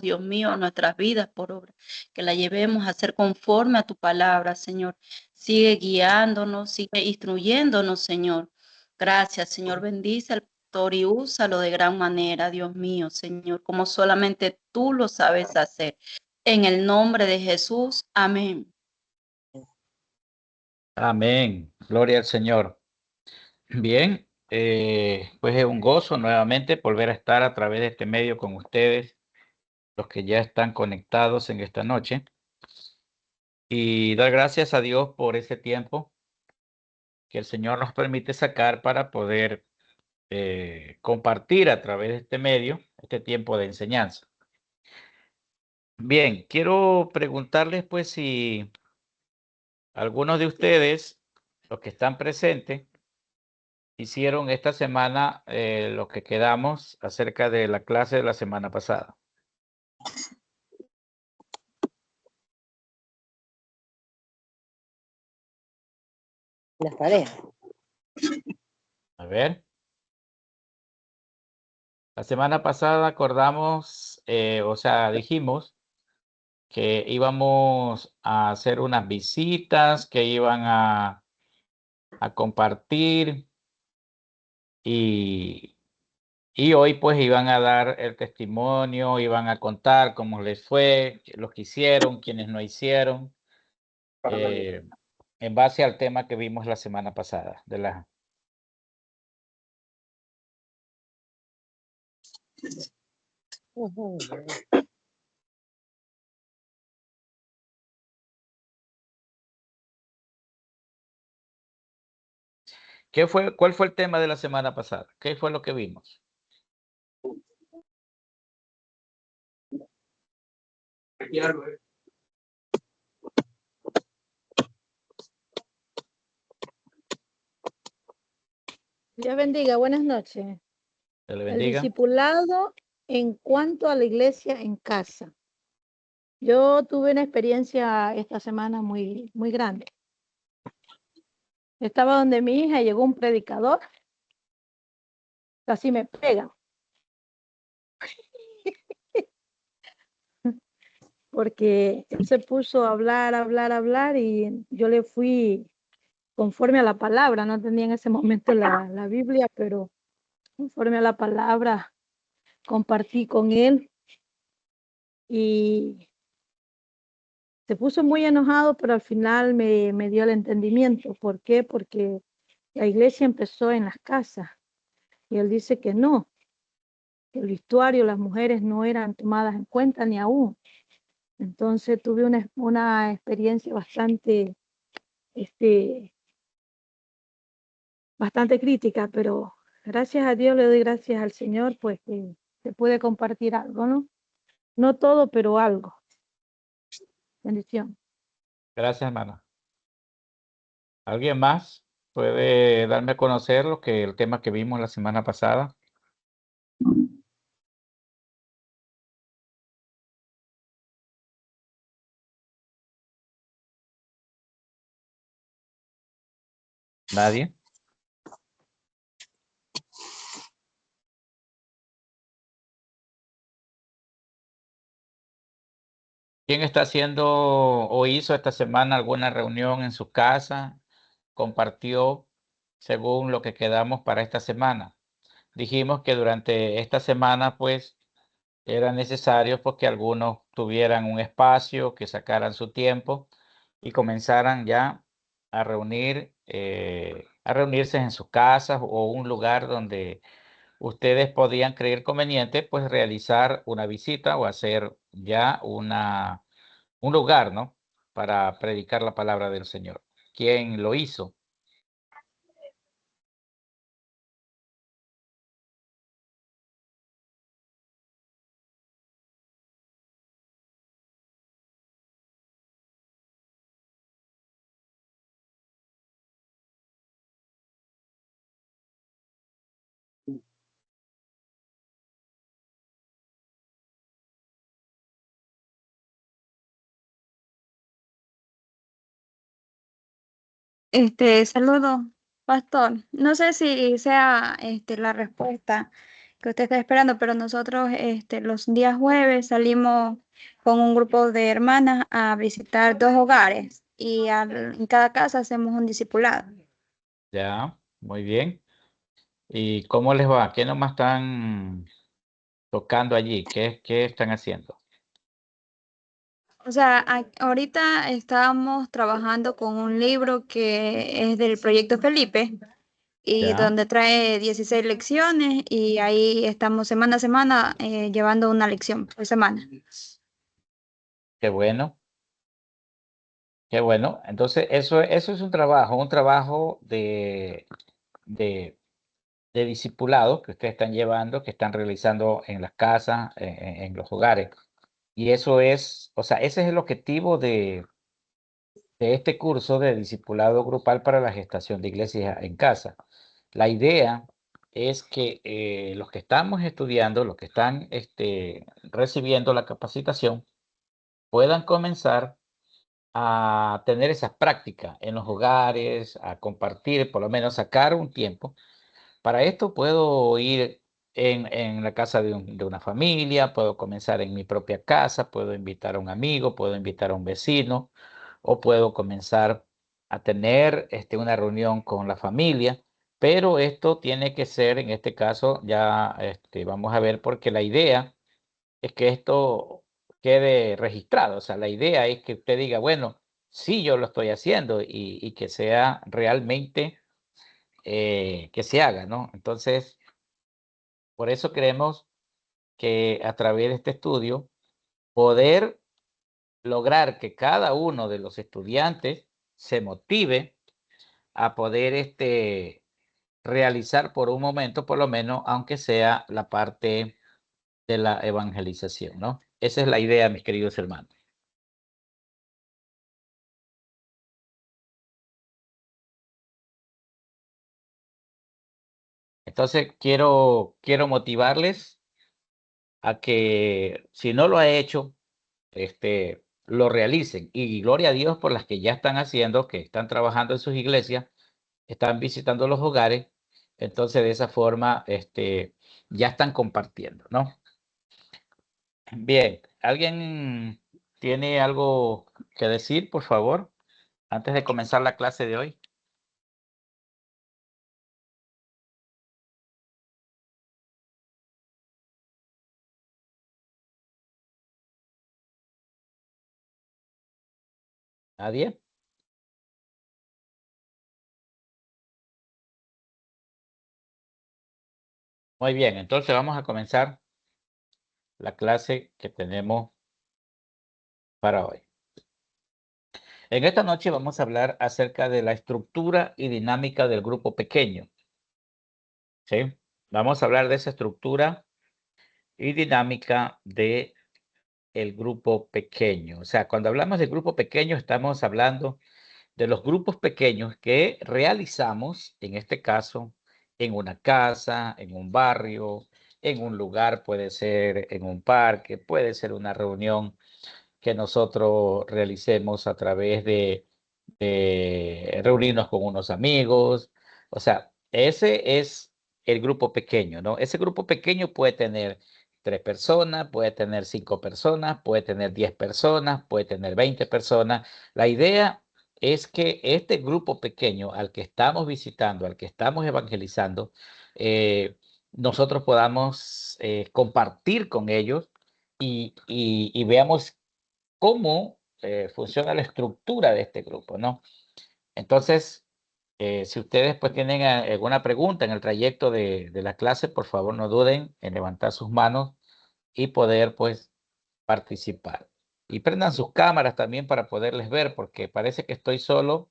Dios mío, nuestras vidas por obra, que la llevemos a ser conforme a tu palabra, Señor. Sigue guiándonos, sigue instruyéndonos, Señor. Gracias, Señor. Bendice al pastor y úsalo de gran manera, Dios mío, Señor, como solamente tú lo sabes hacer. En el nombre de Jesús, amén. Amén. Gloria al Señor. Bien, pues es un gozo nuevamente volver a estar a través de este medio con ustedes, los que ya están conectados en esta noche, y dar gracias a Dios por ese tiempo que el Señor nos permite sacar para poder compartir a través de este medio, este tiempo de enseñanza. Bien, quiero preguntarles pues si algunos de ustedes, los que están presentes, hicieron esta semana lo que quedamos acerca de la clase de la semana pasada. Las tareas. A ver. La semana pasada acordamos, dijimos que íbamos a hacer unas visitas, que iban a compartir y hoy pues iban a dar el testimonio, iban a contar cómo les fue, los que hicieron, quienes no hicieron, en base al tema que vimos la semana pasada. ¿Cuál fue el tema de la semana pasada? ¿Qué fue lo que vimos? Dios bendiga, buenas noches. Se le El bendiga. discipulado en cuanto a la iglesia en casa. Yo tuve una experiencia esta semana muy grande. Estaba donde mi hija, llegó un predicador, casi me pega. Porque él se puso a hablar y yo le fui conforme a la palabra. No tenía en ese momento la Biblia, pero conforme a la palabra compartí con él y se puso muy enojado, pero al final me dio el entendimiento. ¿Por qué? Porque la iglesia empezó en las casas y él dice que no, que el vestuario, las mujeres no eran tomadas en cuenta ni aún. Entonces tuve una experiencia bastante crítica, pero gracias a Dios, le doy gracias al Señor, pues que se puede compartir algo, ¿no? No todo, pero algo. Bendición. Gracias, hermana. ¿Alguien más puede darme a conocer el tema que vimos la semana pasada? ¿Nadie? ¿Quién está haciendo o hizo esta semana alguna reunión en su casa? ¿Compartió según lo que quedamos para esta semana? Dijimos que durante esta semana, pues, era necesario porque algunos tuvieran un espacio, que sacaran su tiempo y comenzaran ya a reunirse en sus casas o un lugar donde ustedes podían creer conveniente, pues, realizar una visita o hacer ya un lugar, ¿no? Para predicar la palabra del Señor. ¿Quién lo hizo? Saludo, pastor. No sé si sea la respuesta que usted está esperando, pero nosotros los días jueves salimos con un grupo de hermanas a visitar 2 hogares y en cada casa hacemos un discipulado. Ya, muy bien. ¿Y cómo les va? ¿Qué nomás están tocando allí? ¿Qué están haciendo? O sea, ahorita estamos trabajando con un libro que es del Proyecto Felipe y Ya, donde trae 16 lecciones y ahí estamos semana a semana llevando una lección por semana. qué bueno, qué bueno. Entonces, eso es un trabajo de, de discipulado que ustedes están llevando, que están realizando en las casas, en los hogares. Y eso es, o sea, ese es el objetivo de este curso de discipulado grupal para la gestación de iglesias en casa. La idea es que los que estamos estudiando, los que están recibiendo la capacitación, puedan comenzar a tener esas prácticas en los hogares, a compartir, por lo menos sacar un tiempo. Para esto puedo ir en la casa de una familia, puedo comenzar en mi propia casa, puedo invitar a un amigo, puedo invitar a un vecino, o puedo comenzar a tener una reunión con la familia, pero esto tiene que ser, en este caso, ya vamos a ver, porque la idea es que esto quede registrado, o sea, la idea es que usted diga, bueno, sí, yo lo estoy haciendo y que sea realmente que se haga, ¿no? Entonces, por eso creemos que a través de este estudio, poder lograr que cada uno de los estudiantes se motive a poder realizar por un momento, por lo menos, aunque sea la parte de la evangelización, ¿no? Esa es la idea, mis queridos hermanos. Entonces, quiero motivarles a que si no lo ha hecho, lo realicen. Y gloria a Dios por las que ya están haciendo, que están trabajando en sus iglesias, están visitando los hogares. Entonces, de esa forma, ya están compartiendo, ¿no? Bien, ¿alguien tiene algo que decir, por favor, antes de comenzar la clase de hoy? ¿Nadie? Muy bien, entonces vamos a comenzar la clase que tenemos para hoy. En esta noche vamos a hablar acerca de la estructura y dinámica del grupo pequeño. ¿Sí? Vamos a hablar de esa estructura y dinámica de el grupo pequeño. O sea, cuando hablamos de grupo pequeño, estamos hablando de los grupos pequeños que realizamos, en este caso, en una casa, en un barrio, en un lugar, puede ser en un parque, puede ser una reunión que nosotros realicemos a través de reunirnos con unos amigos. O sea, ese es el grupo pequeño, ¿no? Ese grupo pequeño puede tener 3 personas, puede tener 5 personas, puede tener 10 personas, puede tener 20 personas. La idea es que este grupo pequeño al que estamos visitando, al que estamos evangelizando, nosotros podamos compartir con ellos y veamos cómo funciona la estructura de este grupo, ¿no? Entonces, si ustedes pues tienen alguna pregunta en el trayecto de la clase, por favor no duden en levantar sus manos y poder pues participar. Y prendan sus cámaras también para poderles ver, porque parece que estoy solo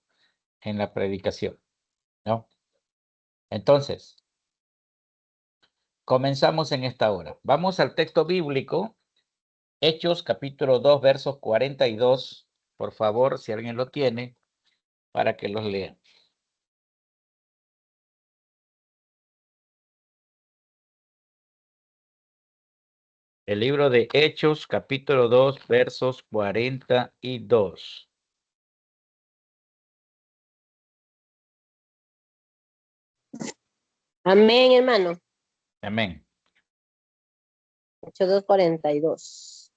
en la predicación, ¿no? Entonces, comenzamos en esta hora. Vamos al texto bíblico, Hechos capítulo 2, versos 42. Por favor, si alguien lo tiene, para que los lea. El libro de Hechos, capítulo 2, versos 42. Amén, hermano. Amén. Hechos 2:42.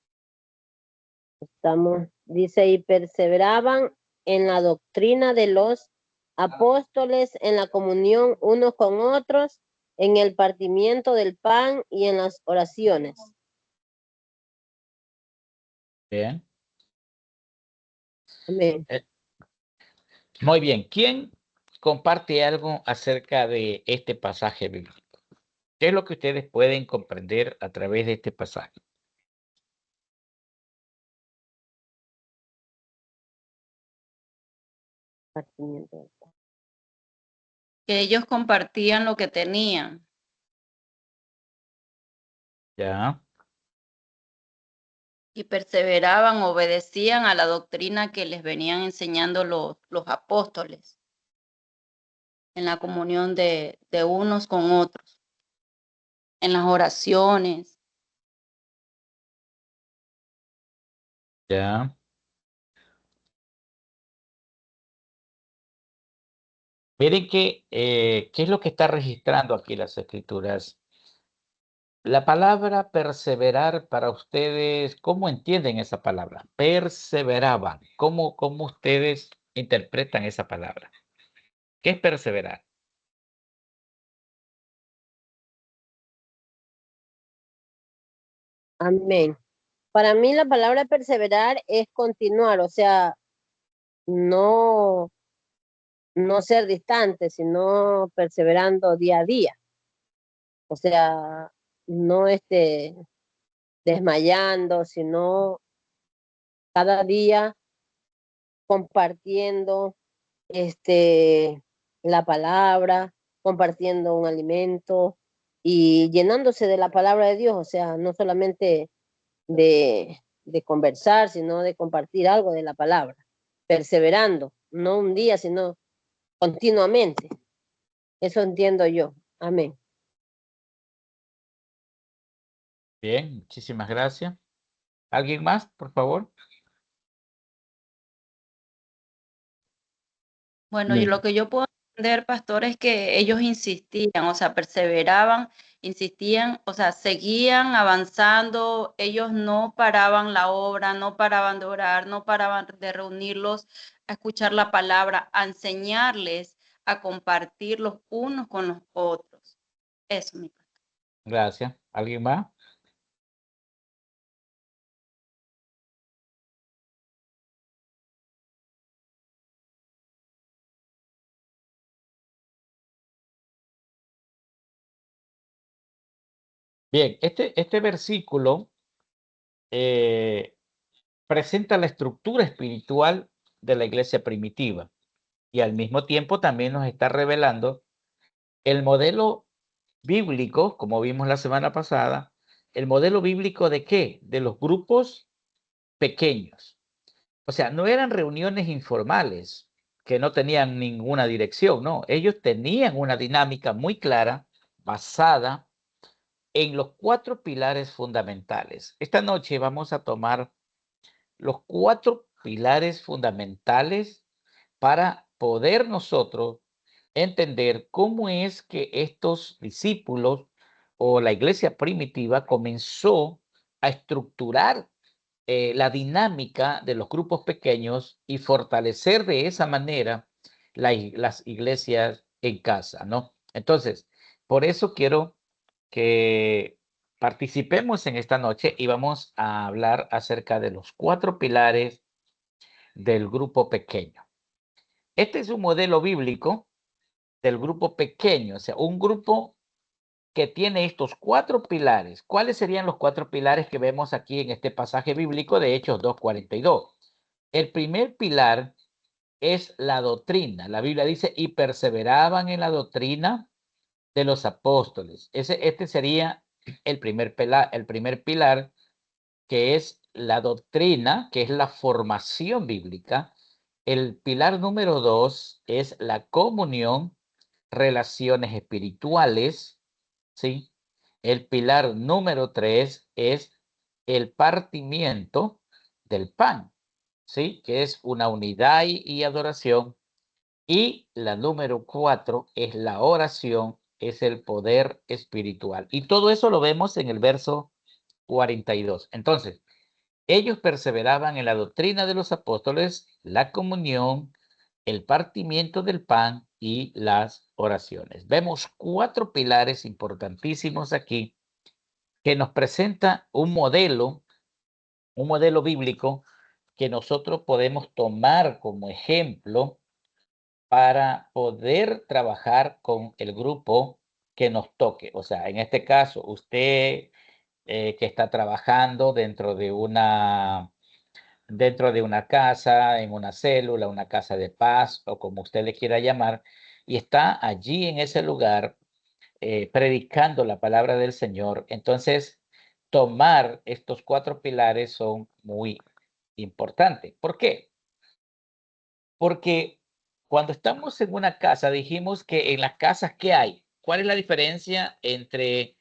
Dice, y perseveraban en la doctrina de los apóstoles, en la comunión unos con otros, en el partimiento del pan y en las oraciones. Bien. Amén. Muy bien. ¿Quién comparte algo acerca de este pasaje bíblico? ¿Qué es lo que ustedes pueden comprender a través de este pasaje? Partimiento del pan. Que ellos compartían lo que tenían. Ya. Y perseveraban, obedecían a la doctrina que les venían enseñando los apóstoles en la comunión de unos con otros, en las oraciones. Ya. Miren qué es lo que está registrando aquí las escrituras. La palabra perseverar para ustedes, ¿cómo entienden esa palabra? Perseveraban. ¿Cómo ustedes interpretan esa palabra? ¿Qué es perseverar? Amén. Para mí la palabra perseverar es continuar, o sea, no ser distante, sino perseverando día a día. O sea, no desmayando, sino cada día compartiendo la palabra, compartiendo un alimento y llenándose de la palabra de Dios, o sea, no solamente de conversar, sino de compartir algo de la palabra, perseverando, no un día, sino continuamente. Eso entiendo yo. Amén. Bien, muchísimas gracias. ¿Alguien más, por favor? Bueno, y Bien. lo que yo puedo entender, pastor, es que ellos insistían, o sea, perseveraban, insistían, o sea, seguían avanzando, ellos no paraban la obra, no paraban de orar, no paraban de reunirlos a escuchar la palabra, a enseñarles, a compartir los unos con los otros. Eso, mi pastor. Gracias. ¿Alguien más? Bien, este versículo presenta la estructura espiritual de la iglesia primitiva y al mismo tiempo también nos está revelando el modelo bíblico, como vimos la semana pasada, el modelo bíblico de qué? De los grupos pequeños. O sea, no eran reuniones informales que no tenían ninguna dirección, no, ellos tenían una dinámica muy clara basada en los 4 pilares fundamentales. Esta noche vamos a tomar los 4 pilares fundamentales para poder nosotros entender cómo es que estos discípulos o la iglesia primitiva comenzó a estructurar la dinámica de los grupos pequeños y fortalecer de esa manera las iglesias en casa, ¿no? Entonces, por eso quiero que participemos en esta noche y vamos a hablar acerca de los 4 pilares del grupo pequeño. Este es un modelo bíblico del grupo pequeño, o sea, un grupo que tiene estos 4 pilares. ¿Cuáles serían los 4 pilares que vemos aquí en este pasaje bíblico de Hechos 2:42? El primer pilar es la doctrina. La Biblia dice, y perseveraban en la doctrina de los apóstoles. Este sería el primer pilar, que es la doctrina, que es la formación bíblica. El pilar número 2 es la comunión, relaciones espirituales, ¿sí? El pilar número 3 es el partimiento del pan, ¿sí? Que es una unidad y adoración. Y la número 4 es la oración, es el poder espiritual. Y todo eso lo vemos en el verso 42. Entonces, ellos perseveraban en la doctrina de los apóstoles, la comunión, el partimiento del pan y las oraciones. Vemos 4 pilares importantísimos aquí que nos presenta un modelo bíblico que nosotros podemos tomar como ejemplo para poder trabajar con el grupo que nos toque. O sea, en este caso, usted que está trabajando dentro de una casa, en una célula, una casa de paz o como usted le quiera llamar, y está allí en ese lugar predicando la palabra del Señor. Entonces, tomar estos 4 pilares son muy importantes. ¿Por qué? Porque cuando estamos en una casa, dijimos que en las casas, ¿qué hay? ¿Cuál es la diferencia entre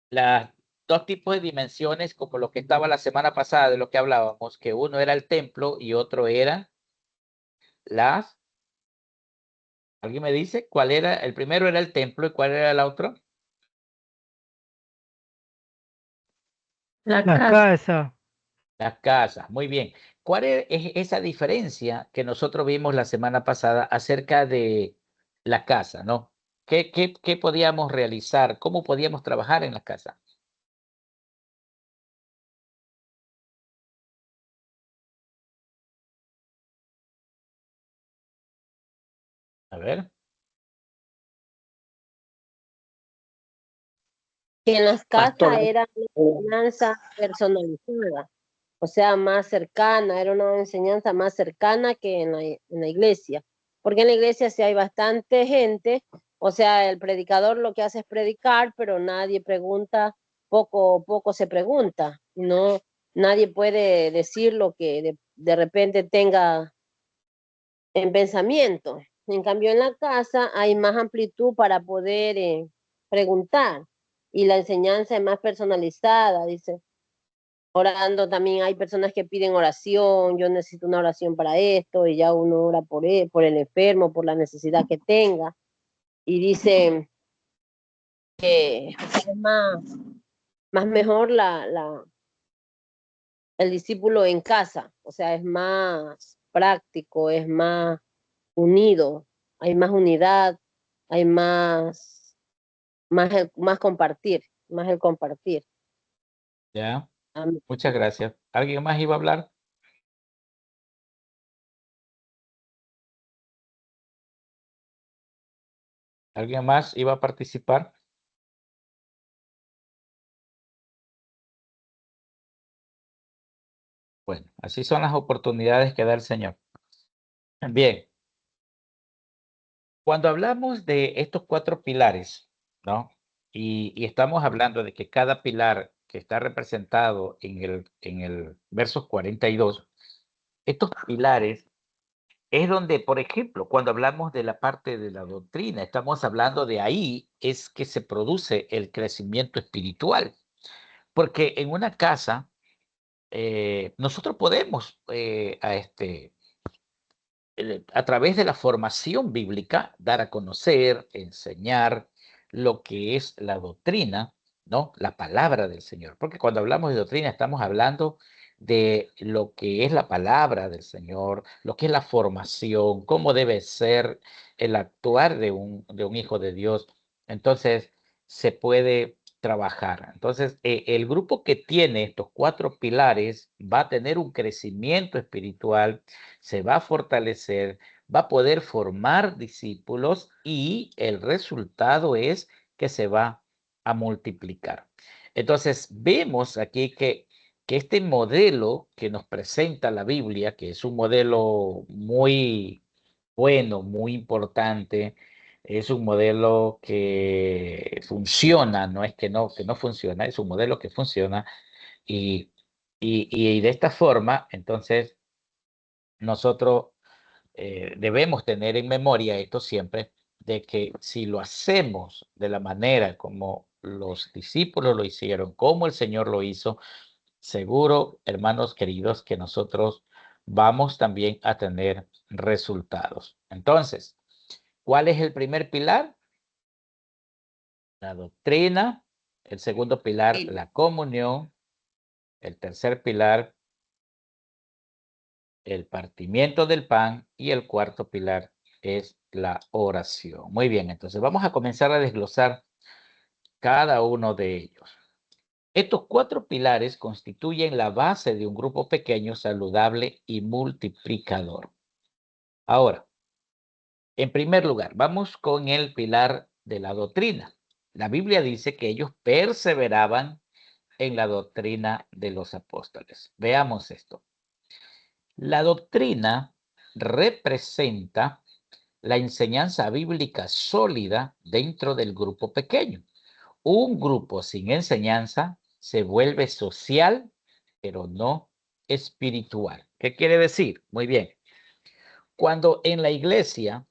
las 2 tipos de dimensiones, como lo que estaba la semana pasada de lo que hablábamos, que uno era el templo y otro era las... ¿Alguien me dice cuál era? El primero era el templo y cuál era el otro? La La casa. casa. Las casas, muy bien. ¿Cuál es esa diferencia que nosotros vimos la semana pasada acerca de la casa, no? ¿Qué podíamos realizar? ¿Cómo podíamos trabajar en la casa? A ver. Que en las Pastor. casas era una enseñanza personalizada, o sea, más cercana, era una enseñanza más cercana que en la iglesia, porque en la iglesia sí hay bastante gente, o sea, el predicador lo que hace es predicar, pero nadie pregunta, poco se pregunta, no, nadie puede decir lo que de repente tenga en pensamiento. En cambio, en la casa hay más amplitud para poder preguntar y la enseñanza es más personalizada, dice. Orando también hay personas que piden oración, yo necesito una oración para esto y ya uno ora por por el enfermo, por la necesidad que tenga. Y dice que es más mejor el discípulo en casa, o sea, es más práctico, es más unido, hay más unidad, hay más compartir, más el compartir. Ya, Amén. muchas gracias. ¿Alguien más iba a hablar? ¿Alguien más iba a participar? Bueno, así son las oportunidades que da el Señor. Bien, cuando hablamos de estos 4 pilares, ¿no? Y estamos hablando de que cada pilar que está representado en el verso 42, estos pilares es donde, por ejemplo, cuando hablamos de la parte de la doctrina, estamos hablando de ahí es que se produce el crecimiento espiritual. Porque en una casa, nosotros podemos a través de la formación bíblica, dar a conocer, enseñar lo que es la doctrina, ¿no? La palabra del Señor. Porque cuando hablamos de doctrina estamos hablando de lo que es la palabra del Señor, lo que es la formación, cómo debe ser el actuar de un hijo de Dios. Entonces, se puede trabajar. Entonces, el grupo que tiene estos 4 pilares va a tener un crecimiento espiritual, se va a fortalecer, va a poder formar discípulos y el resultado es que se va a multiplicar. Entonces, vemos aquí que este modelo que nos presenta la Biblia, que es un modelo muy bueno, muy importante, es un modelo que funciona, no es que no funciona, es un modelo que funciona y, y de esta forma, entonces, nosotros debemos tener en memoria esto siempre, de que si lo hacemos de la manera como los discípulos lo hicieron, como el Señor lo hizo, seguro, hermanos queridos, que nosotros vamos también a tener resultados. Entonces, ¿cuál es el primer pilar? La doctrina. El segundo pilar, Sí. la comunión. El tercer pilar, el partimiento del pan, y el cuarto pilar es la oración. Muy bien, entonces vamos a comenzar a desglosar cada uno de ellos. Estos 4 pilares constituyen la base de un grupo pequeño, saludable y multiplicador. Ahora, en primer lugar, vamos con el pilar de la doctrina. La Biblia dice que ellos perseveraban en la doctrina de los apóstoles. Veamos esto. La doctrina representa la enseñanza bíblica sólida dentro del grupo pequeño. Un grupo sin enseñanza se vuelve social, pero no espiritual. ¿Qué quiere decir? Muy bien. Cuando en la iglesia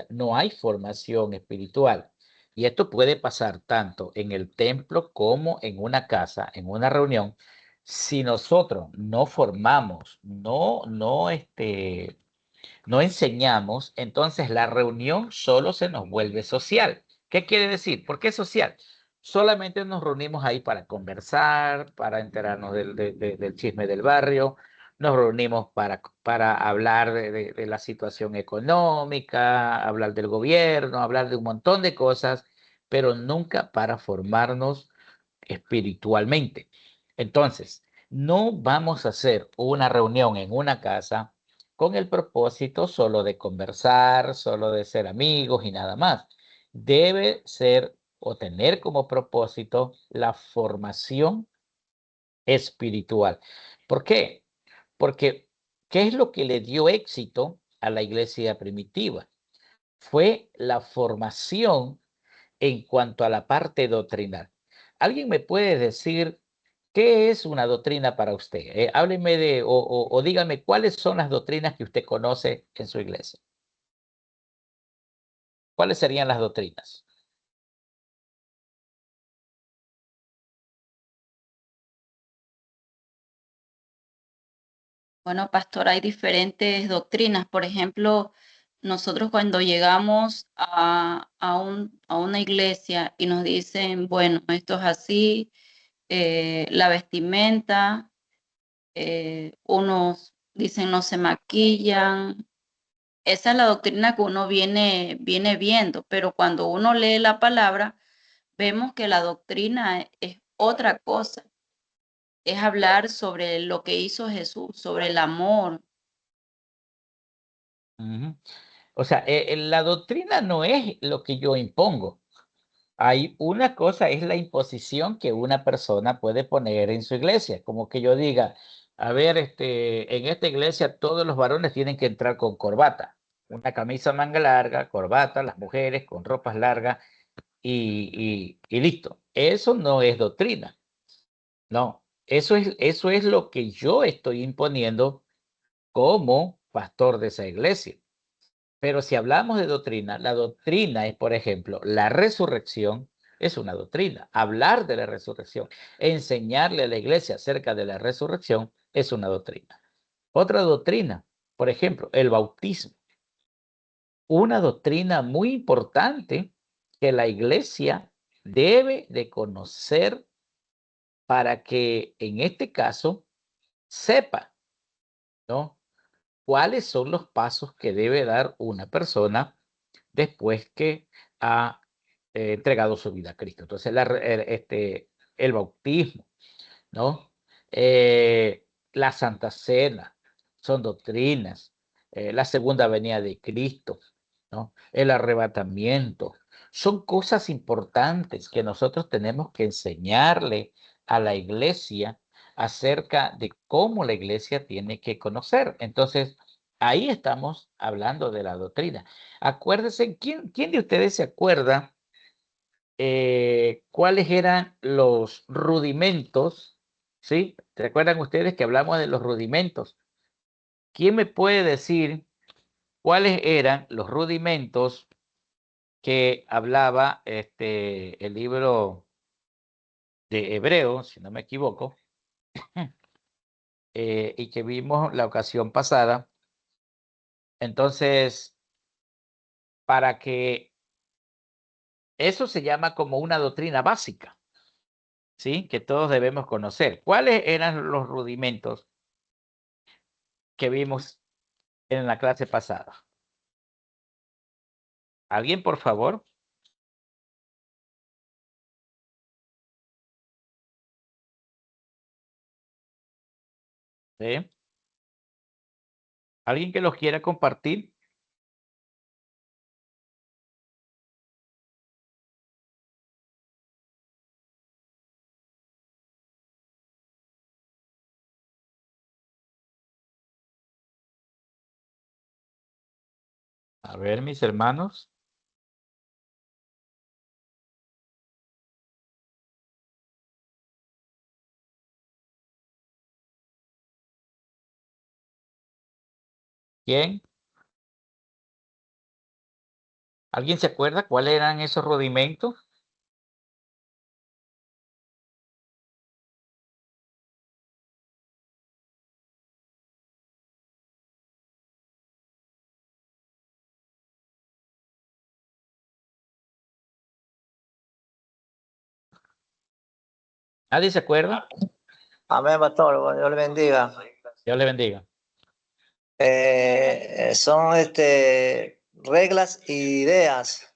no hay formación espiritual, y esto puede pasar tanto en el templo como en una casa, en una reunión, si nosotros no formamos, no enseñamos, entonces la reunión solo se nos vuelve social. ¿Qué quiere decir? ¿Por qué social? Solamente nos reunimos ahí para conversar, para enterarnos del chisme del barrio, nos reunimos para hablar de la situación económica, hablar del gobierno, hablar de un montón de cosas, pero nunca para formarnos espiritualmente. Entonces, no vamos a hacer una reunión en una casa con el propósito solo de conversar, solo de ser amigos y nada más. Debe ser o tener como propósito la formación espiritual. ¿Por qué? Porque, ¿qué es lo que le dio éxito a la iglesia primitiva? Fue la formación en cuanto a la parte doctrinal. ¿Alguien me puede decir qué es una doctrina para usted? Hábleme o dígame cuáles son las doctrinas que usted conoce en su iglesia. ¿Cuáles serían las doctrinas? Bueno, pastor, hay diferentes doctrinas. Por ejemplo, nosotros cuando llegamos a una iglesia y nos dicen, bueno, esto es así, la vestimenta, unos dicen no se maquillan. Esa es la doctrina que uno viene viendo, pero cuando uno lee la palabra, vemos que la doctrina es otra cosa. Es hablar sobre lo que hizo Jesús, sobre el amor. Ujú. O sea, la doctrina no es lo que yo impongo. Hay una cosa, es la imposición que una persona puede poner en su iglesia, como que yo diga, a ver, en esta iglesia todos los varones tienen que entrar con corbata, una camisa manga larga, corbata, las mujeres con ropas largas y listo. Eso no es doctrina, no. Eso es lo que yo estoy imponiendo como pastor de esa iglesia. Pero si hablamos de doctrina, la doctrina es, por ejemplo, la resurrección es una doctrina. Hablar de la resurrección, enseñarle a la iglesia acerca de la resurrección es una doctrina. Otra doctrina, por ejemplo, el bautismo. Una doctrina muy importante que la iglesia debe de conocer para que en este caso sepa, ¿no? ¿Cuáles son los pasos que debe dar una persona después que ha entregado su vida a Cristo? Entonces, el bautismo, ¿no? La Santa Cena, son doctrinas. La segunda venida de Cristo, ¿no? El arrebatamiento. Son cosas importantes que nosotros tenemos que enseñarle a la iglesia acerca de cómo la iglesia tiene que conocer. Entonces, ahí estamos hablando de la doctrina. Acuérdense, ¿quién de ustedes se acuerda cuáles eran los rudimentos? ¿Sí? ¿Se acuerdan ustedes que hablamos de los rudimentos? ¿Quién me puede decir cuáles eran los rudimentos que hablaba el libro de Hebreos, si no me equivoco, y que vimos la ocasión pasada? Entonces, para que eso se llama como una doctrina básica, ¿sí? Que todos debemos conocer. ¿Cuáles eran los rudimentos que vimos en la clase pasada? ¿Alguien, por favor? ¿Sí? ¿Alguien que los quiera compartir? A ver, mis hermanos. ¿Quién? ¿Alguien se acuerda cuáles eran esos rudimentos? ¿Nadie se acuerda? Amén, pastor. Dios le bendiga. Dios le bendiga. Son reglas e ideas.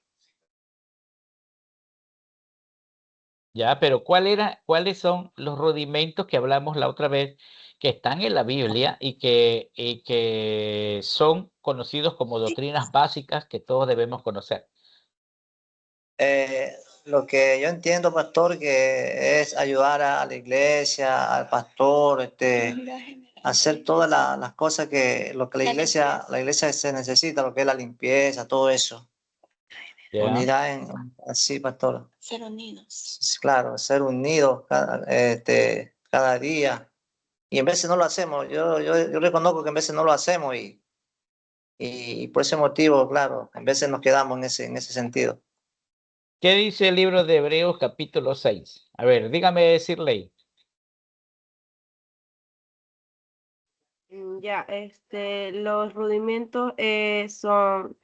Ya, pero ¿cuáles son los rudimentos que hablamos la otra vez que están en la Biblia y que son conocidos como doctrinas básicas que todos debemos conocer? Lo que yo entiendo, pastor, que es ayudar a la iglesia, al pastor, hacer todas las cosas lo que la iglesia se necesita, lo que es la limpieza, todo eso. ¿Ya? Unidad así, pastor. Ser unidos. Claro, ser unidos cada día. Y en veces no lo hacemos. Yo reconozco que en veces no lo hacemos y por ese motivo, claro, en veces nos quedamos en ese sentido. ¿Qué dice el libro de Hebreos capítulo 6? A ver, dígame decirle. Ya, los rudimentos son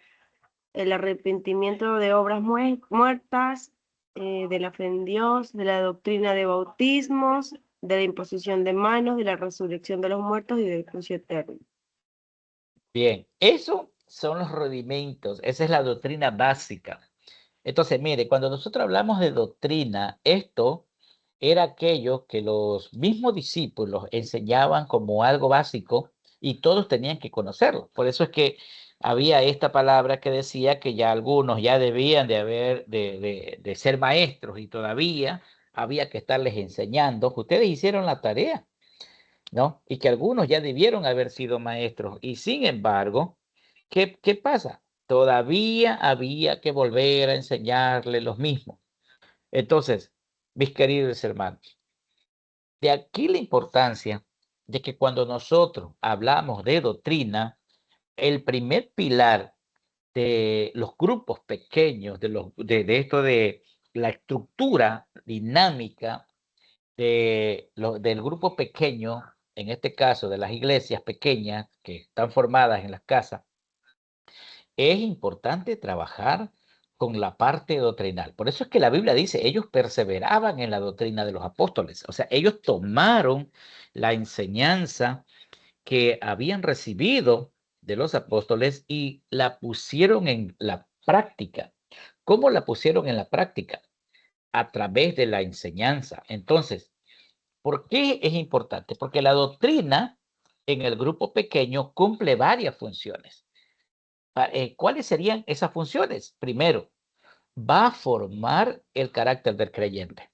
el arrepentimiento de obras muertas, de la fe en Dios, de la doctrina de bautismos, de la imposición de manos, de la resurrección de los muertos y del juicio eterno. Bien, eso son los rudimentos, esa es la doctrina básica. Entonces, mire, cuando nosotros hablamos de doctrina, esto era aquello que los mismos discípulos enseñaban como algo básico y todos tenían que conocerlo. Por eso es que había esta palabra que decía que ya algunos ya debían de ser maestros y todavía había que estarles enseñando. Ustedes hicieron la tarea, ¿no? Y que algunos ya debieron haber sido maestros. Y sin embargo, ¿qué pasa? Todavía había que volver a enseñarle los mismos. Entonces, mis queridos hermanos, de aquí la importancia de que cuando nosotros hablamos de doctrina, el primer pilar de los grupos pequeños, de esto de la estructura dinámica del grupo pequeño, en este caso de las iglesias pequeñas que están formadas en las casas, es importante trabajar con la parte doctrinal. Por eso es que la Biblia dice, ellos perseveraban en la doctrina de los apóstoles. O sea, ellos tomaron la enseñanza que habían recibido de los apóstoles y la pusieron en la práctica. ¿Cómo la pusieron en la práctica? A través de la enseñanza. Entonces, ¿por qué es importante? Porque la doctrina en el grupo pequeño cumple varias funciones. ¿Cuáles serían esas funciones? Primero, va a formar el carácter del creyente.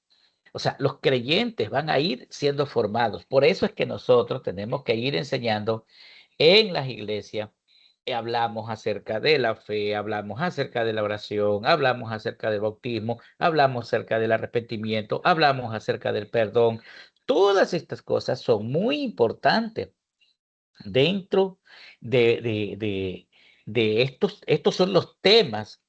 O sea, los creyentes van a ir siendo formados. Por eso es que nosotros tenemos que ir enseñando en las iglesias. Hablamos acerca de la fe, hablamos acerca de la oración, hablamos acerca del bautismo, hablamos acerca del arrepentimiento, hablamos acerca del perdón. Todas estas cosas son muy importantes dentro de estos son los temas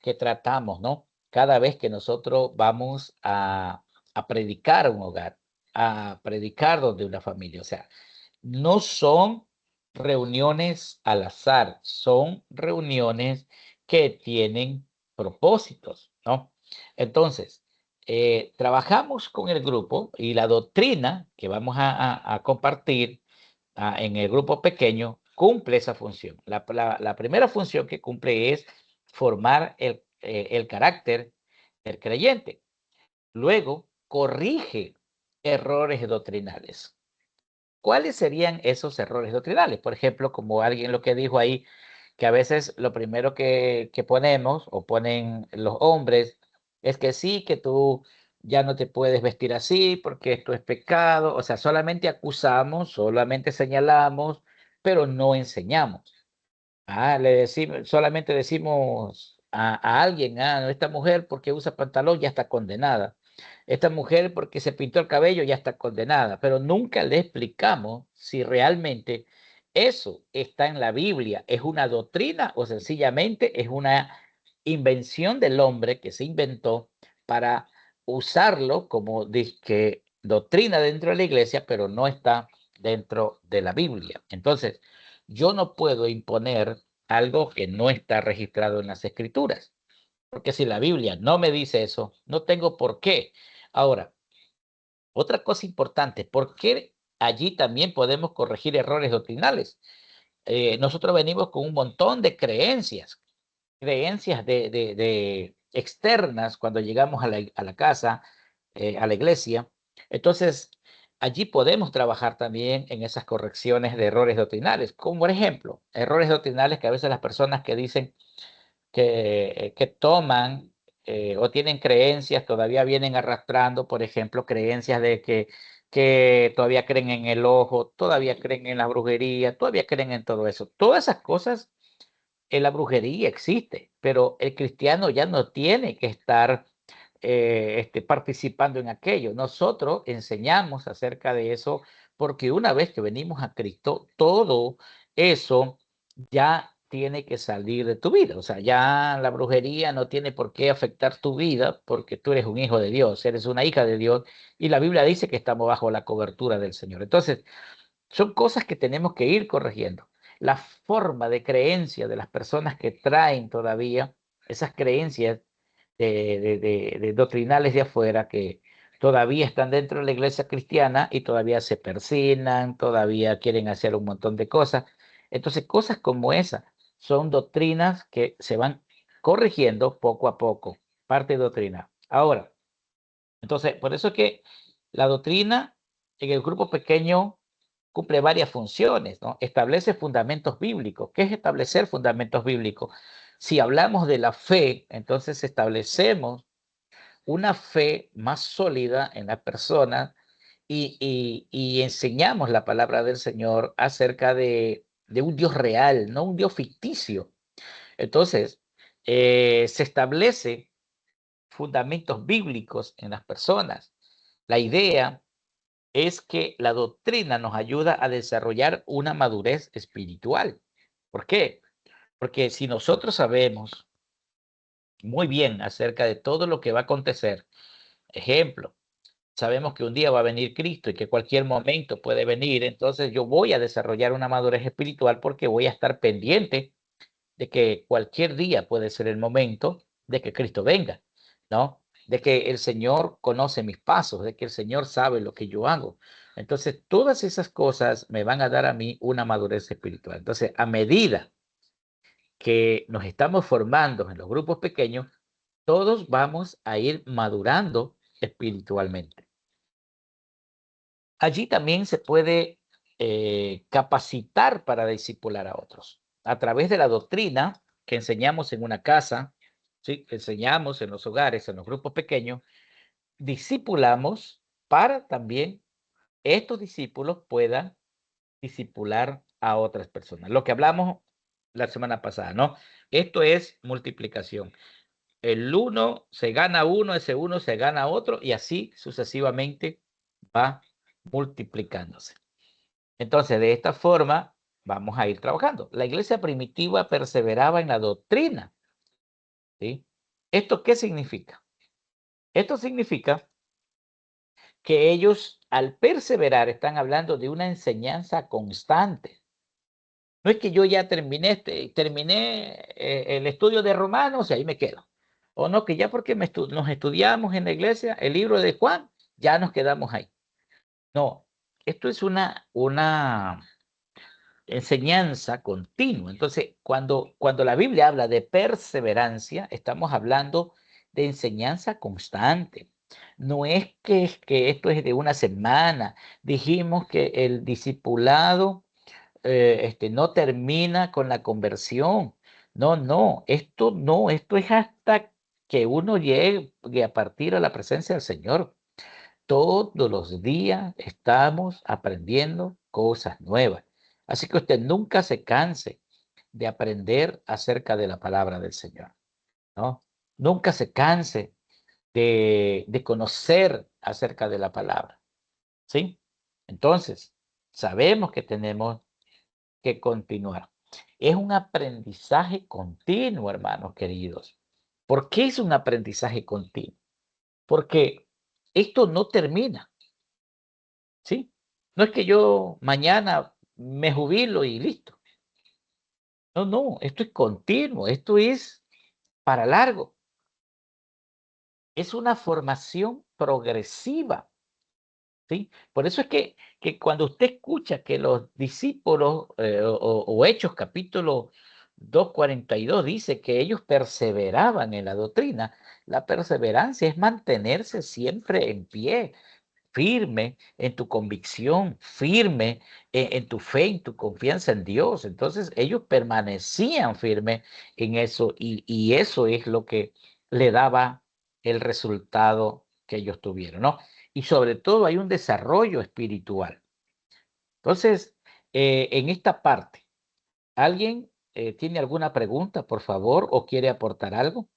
que tratamos, ¿no? Cada vez que nosotros vamos a predicar un hogar, a predicar donde una familia. O sea, no son reuniones al azar, son reuniones que tienen propósitos, ¿no? Entonces, trabajamos con el grupo y la doctrina que vamos a compartir en el grupo pequeño cumple esa función. La primera función que cumple es formar el carácter del creyente. Luego, corrige errores doctrinales. ¿Cuáles serían esos errores doctrinales? Por ejemplo, como alguien lo que dijo ahí, que a veces lo primero que ponemos o ponen los hombres es que sí, que tú ya no te puedes vestir así porque esto es pecado. O sea, solamente acusamos, solamente señalamos, pero no enseñamos. Solamente decimos a alguien, esta mujer porque usa pantalón ya está condenada. Esta mujer porque se pintó el cabello ya está condenada, pero nunca le explicamos si realmente eso está en la Biblia, es una doctrina o sencillamente es una invención del hombre que se inventó para usarlo como doctrina dentro de la iglesia, pero no está dentro de la Biblia. Entonces, yo no puedo imponer algo que no está registrado en las escrituras, porque si la Biblia no me dice eso, no tengo por qué. Ahora, otra cosa importante, ¿por qué allí también podemos corregir errores doctrinales? Nosotros venimos con un montón de creencias de externas cuando llegamos a la casa, a la iglesia. Entonces, allí podemos trabajar también en esas correcciones de errores doctrinales, como por ejemplo, errores doctrinales que a veces las personas que dicen que toman o tienen creencias, todavía vienen arrastrando, por ejemplo, creencias de que todavía creen en el ojo, todavía creen en la brujería, todavía creen en todo eso. Todas esas cosas en la brujería existe, pero el cristiano ya no tiene que estar participando en aquello. Nosotros enseñamos acerca de eso porque una vez que venimos a Cristo, todo eso ya tiene que salir de tu vida. O sea, ya la brujería no tiene por qué afectar tu vida porque tú eres un hijo de Dios, eres una hija de Dios y la Biblia dice que estamos bajo la cobertura del Señor. Entonces, son cosas que tenemos que ir corrigiendo. La forma de creencia de las personas que traen todavía esas creencias de doctrinales de afuera que todavía están dentro de la iglesia cristiana y todavía se persignan, todavía quieren hacer un montón de cosas. Entonces, cosas como esa son doctrinas que se van corrigiendo poco a poco, parte de doctrina. Ahora, entonces, por eso es que la doctrina en el grupo pequeño cumple varias funciones, ¿no? Establece fundamentos bíblicos. ¿Qué es establecer fundamentos bíblicos? Si hablamos de la fe, entonces establecemos una fe más sólida en la persona y enseñamos la palabra del Señor acerca de un Dios real, no un Dios ficticio. Entonces, se establece fundamentos bíblicos en las personas. La idea es que la doctrina nos ayuda a desarrollar una madurez espiritual. ¿Por qué? Porque si nosotros sabemos muy bien acerca de todo lo que va a acontecer, ejemplo, sabemos que un día va a venir Cristo y que cualquier momento puede venir, entonces yo voy a desarrollar una madurez espiritual porque voy a estar pendiente de que cualquier día puede ser el momento de que Cristo venga, ¿no? De que el Señor conoce mis pasos, de que el Señor sabe lo que yo hago. Entonces, todas esas cosas me van a dar a mí una madurez espiritual. Entonces, a medida que nos estamos formando en los grupos pequeños, todos vamos a ir madurando espiritualmente. Allí también se puede capacitar para discipular a otros. A través de la doctrina que enseñamos en una casa, ¿sí? Que enseñamos en los hogares, en los grupos pequeños, discipulamos para también estos discípulos puedan discipular a otras personas. Lo que hablamos la semana pasada, ¿no? Esto es multiplicación. El uno se gana uno, ese uno se gana otro y así sucesivamente va multiplicándose. Entonces, de esta forma vamos a ir trabajando. La iglesia primitiva perseveraba en la doctrina, ¿sí? ¿Esto qué significa? Esto significa que ellos, al perseverar, están hablando de una enseñanza constante. No es que yo ya terminé el estudio de Romanos y ahí me quedo. O no, que ya porque nos estudiamos en la iglesia el libro de Juan, ya nos quedamos ahí. No, esto es una enseñanza continua. Entonces, cuando la Biblia habla de perseverancia, estamos hablando de enseñanza constante. No es que esto es de una semana. Dijimos que el discipulado no termina con la conversión. No, esto es hasta que uno llegue a partir a la presencia del Señor. Todos los días estamos aprendiendo cosas nuevas. Así que usted nunca se canse de aprender acerca de la palabra del Señor, ¿no? Nunca se canse de conocer acerca de la palabra, ¿sí? Entonces, sabemos que tenemos que continuar. Es un aprendizaje continuo, hermanos queridos. ¿Por qué es un aprendizaje continuo? Porque esto no termina, ¿sí? No es que yo mañana me jubilo y listo. No, esto es continuo, esto es para largo. Es una formación progresiva, ¿sí? Por eso es que cuando usted escucha que los discípulos o Hechos capítulo 2:42 dice que ellos perseveraban en la doctrina, la perseverancia es mantenerse siempre en pie, firme en tu convicción, firme en tu fe, en tu confianza en Dios. Entonces ellos permanecían firmes en eso y eso es lo que le daba el resultado que ellos tuvieron, ¿no? Y sobre todo hay un desarrollo espiritual. Entonces, en esta parte, ¿alguien tiene alguna pregunta, por favor, o quiere aportar algo?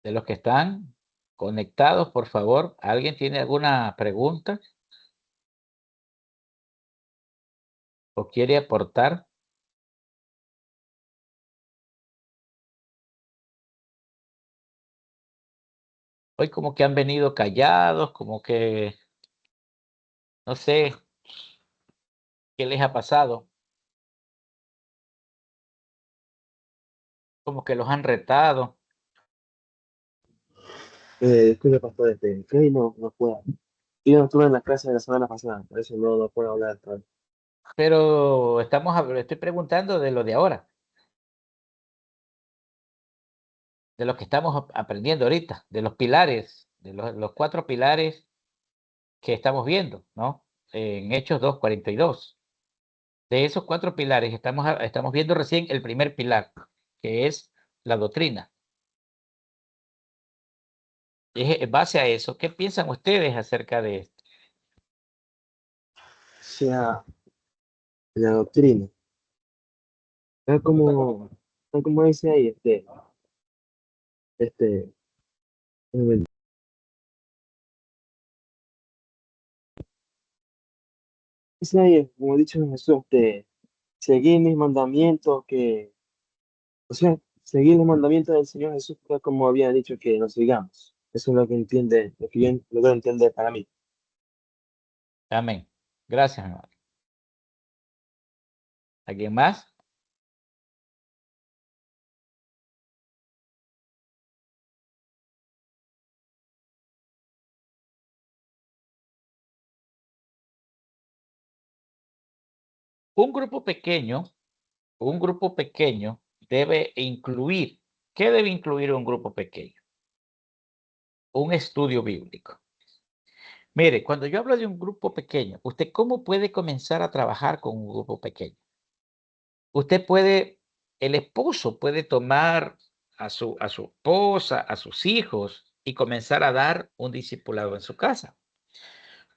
De los que están conectados, por favor, ¿alguien tiene alguna pregunta o quiere aportar? Hoy como que han venido callados, como que no sé qué les ha pasado, como que los han retado, Disculpe, pastor, que hoy no puedo. Yo no estuve en la clase de la semana pasada, por eso no puedo hablar hasta hoy. pero estoy preguntando de lo de ahora, de lo que estamos aprendiendo ahorita, de los pilares, de los 4 pilares que estamos viendo, ¿no? En Hechos 2:42. De esos 4 pilares estamos viendo recién el primer pilar, que es la doctrina. En base a eso, ¿qué piensan ustedes acerca de esto? O sea, la doctrina. Tal como dice ahí, eh, dice ahí, como ha dicho Jesús, seguir mis mandamientos, o sea, seguir los mandamientos del Señor Jesús, tal como había dicho que nos sigamos. Eso es lo que entiende, lo que yo logro entender para mí. Amén. Gracias, hermano. ¿Alguien más? Un grupo pequeño debe incluir, ¿qué debe incluir un grupo pequeño? Un estudio bíblico. Mire, cuando yo hablo de un grupo pequeño, ¿usted cómo puede comenzar a trabajar con un grupo pequeño? El esposo puede tomar a su esposa, a sus hijos y comenzar a dar un discipulado en su casa.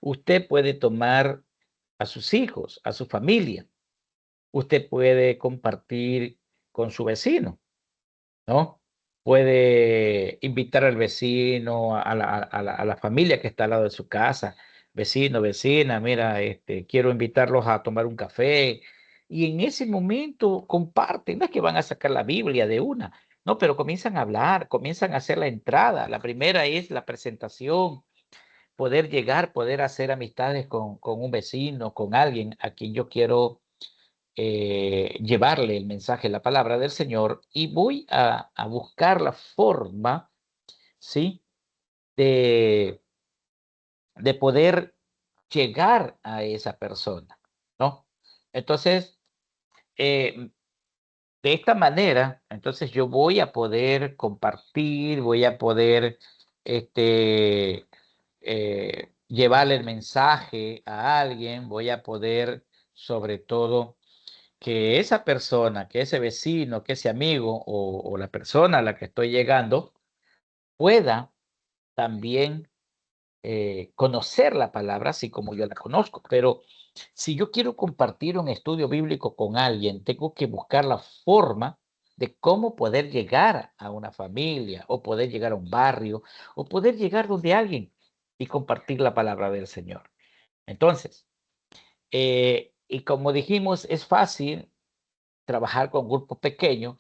Usted puede tomar a sus hijos, a su familia. Usted puede compartir con su vecino, ¿no? Puede invitar al vecino, a la familia que está al lado de su casa. Vecino, vecina, mira, quiero invitarlos a tomar un café. Y en ese momento comparten, no es que van a sacar la Biblia de una, no, pero comienzan a hablar, comienzan a hacer la entrada. La primera es la presentación, poder llegar, poder hacer amistades con un vecino, con alguien a quien yo quiero llevarle el mensaje, la palabra del Señor, y voy a buscar la forma, ¿sí?, de poder llegar a esa persona, ¿no? Entonces, de esta manera, entonces yo voy a poder compartir, voy a poder llevarle el mensaje a alguien, voy a poder, sobre todo, que esa persona, que ese vecino, que ese amigo o la persona a la que estoy llegando pueda también conocer la palabra así como yo la conozco. Pero si yo quiero compartir un estudio bíblico con alguien, tengo que buscar la forma de cómo poder llegar a una familia o poder llegar a un barrio o poder llegar donde alguien y compartir la palabra del Señor. Entonces, y como dijimos, es fácil trabajar con grupos pequeños.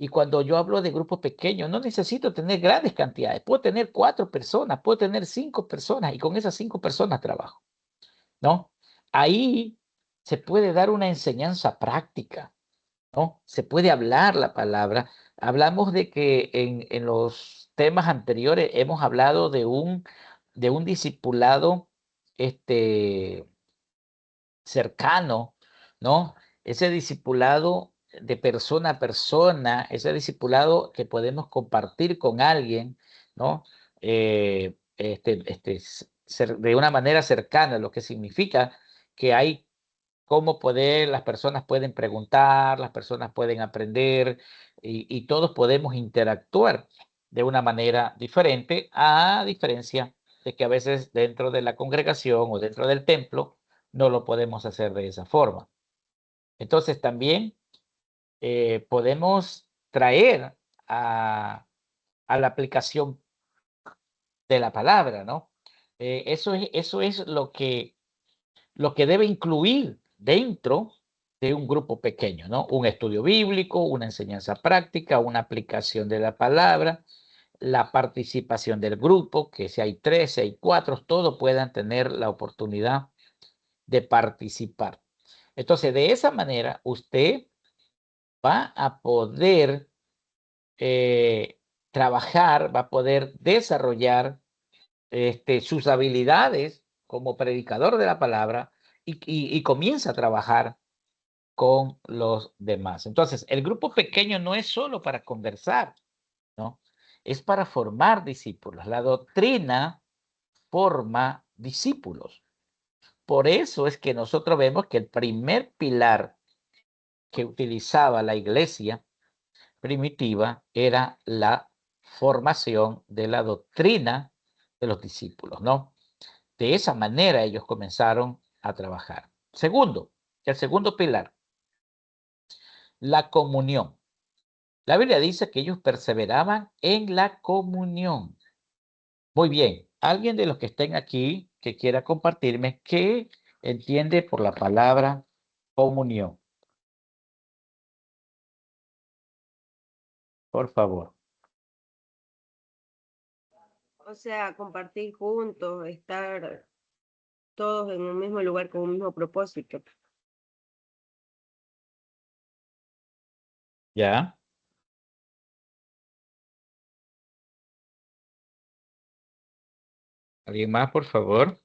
Y cuando yo hablo de grupos pequeños, no necesito tener grandes cantidades. Puedo tener 4 personas, puedo tener 5 personas y con esas 5 personas trabajo, ¿no? Ahí se puede dar una enseñanza práctica, ¿no? Se puede hablar la palabra. Hablamos de que en los temas anteriores hemos hablado de un discipulado cercano, ¿no? Ese discipulado de persona a persona, ese discipulado que podemos compartir con alguien, ¿no? De una manera cercana, lo que significa que hay cómo poder, las personas pueden preguntar, las personas pueden aprender y todos podemos interactuar de una manera diferente, a diferencia de que a veces dentro de la congregación o dentro del templo no lo podemos hacer de esa forma. Entonces también podemos traer a la aplicación de la palabra, ¿no? Eso es lo que debe incluir dentro de un grupo pequeño, ¿no? Un estudio bíblico, una enseñanza práctica, una aplicación de la palabra, la participación del grupo, que si hay 3, si hay 4, todos puedan tener la oportunidad de participar. Entonces, de esa manera, usted va a poder trabajar, va a poder desarrollar sus habilidades como predicador de la palabra y comienza a trabajar con los demás. Entonces, el grupo pequeño no es solo para conversar, ¿no? Es para formar discípulos. La doctrina forma discípulos. Por eso es que nosotros vemos que el primer pilar que utilizaba la iglesia primitiva era la formación de la doctrina de los discípulos, ¿no? De esa manera ellos comenzaron a trabajar. Segundo, el segundo pilar, la comunión. La Biblia dice que ellos perseveraban en la comunión. Muy bien, alguien de los que estén aquí que quiera compartirme qué entiende por la palabra comunión. Por favor. O sea, compartir juntos, estar todos en un mismo lugar con un mismo propósito. ¿Ya? ¿Alguien más, por favor?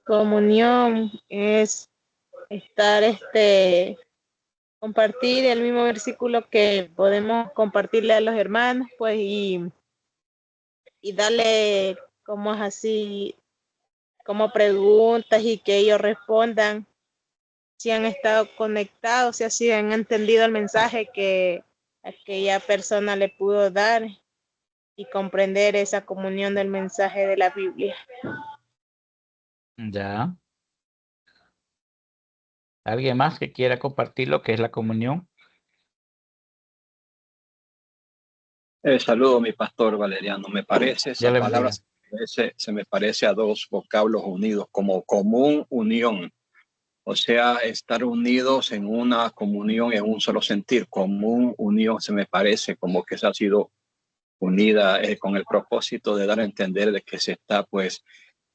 Comunión es estar, compartir el mismo versículo que podemos compartirle a los hermanos, pues, y darle, como es así, como preguntas y que ellos respondan si han estado conectados, si así han entendido el mensaje que aquella persona le pudo dar y comprender esa comunión del mensaje de la Biblia. Ya. ¿Alguien más que quiera compartir lo que es la comunión? Saludo, mi pastor Valeriano. Me parece, esa palabra se me parece a dos vocablos unidos, como común unión. O sea, estar unidos en una comunión, en un solo sentir. Común unión se me parece como que se ha sido unida con el propósito de dar a entender de que se está, pues,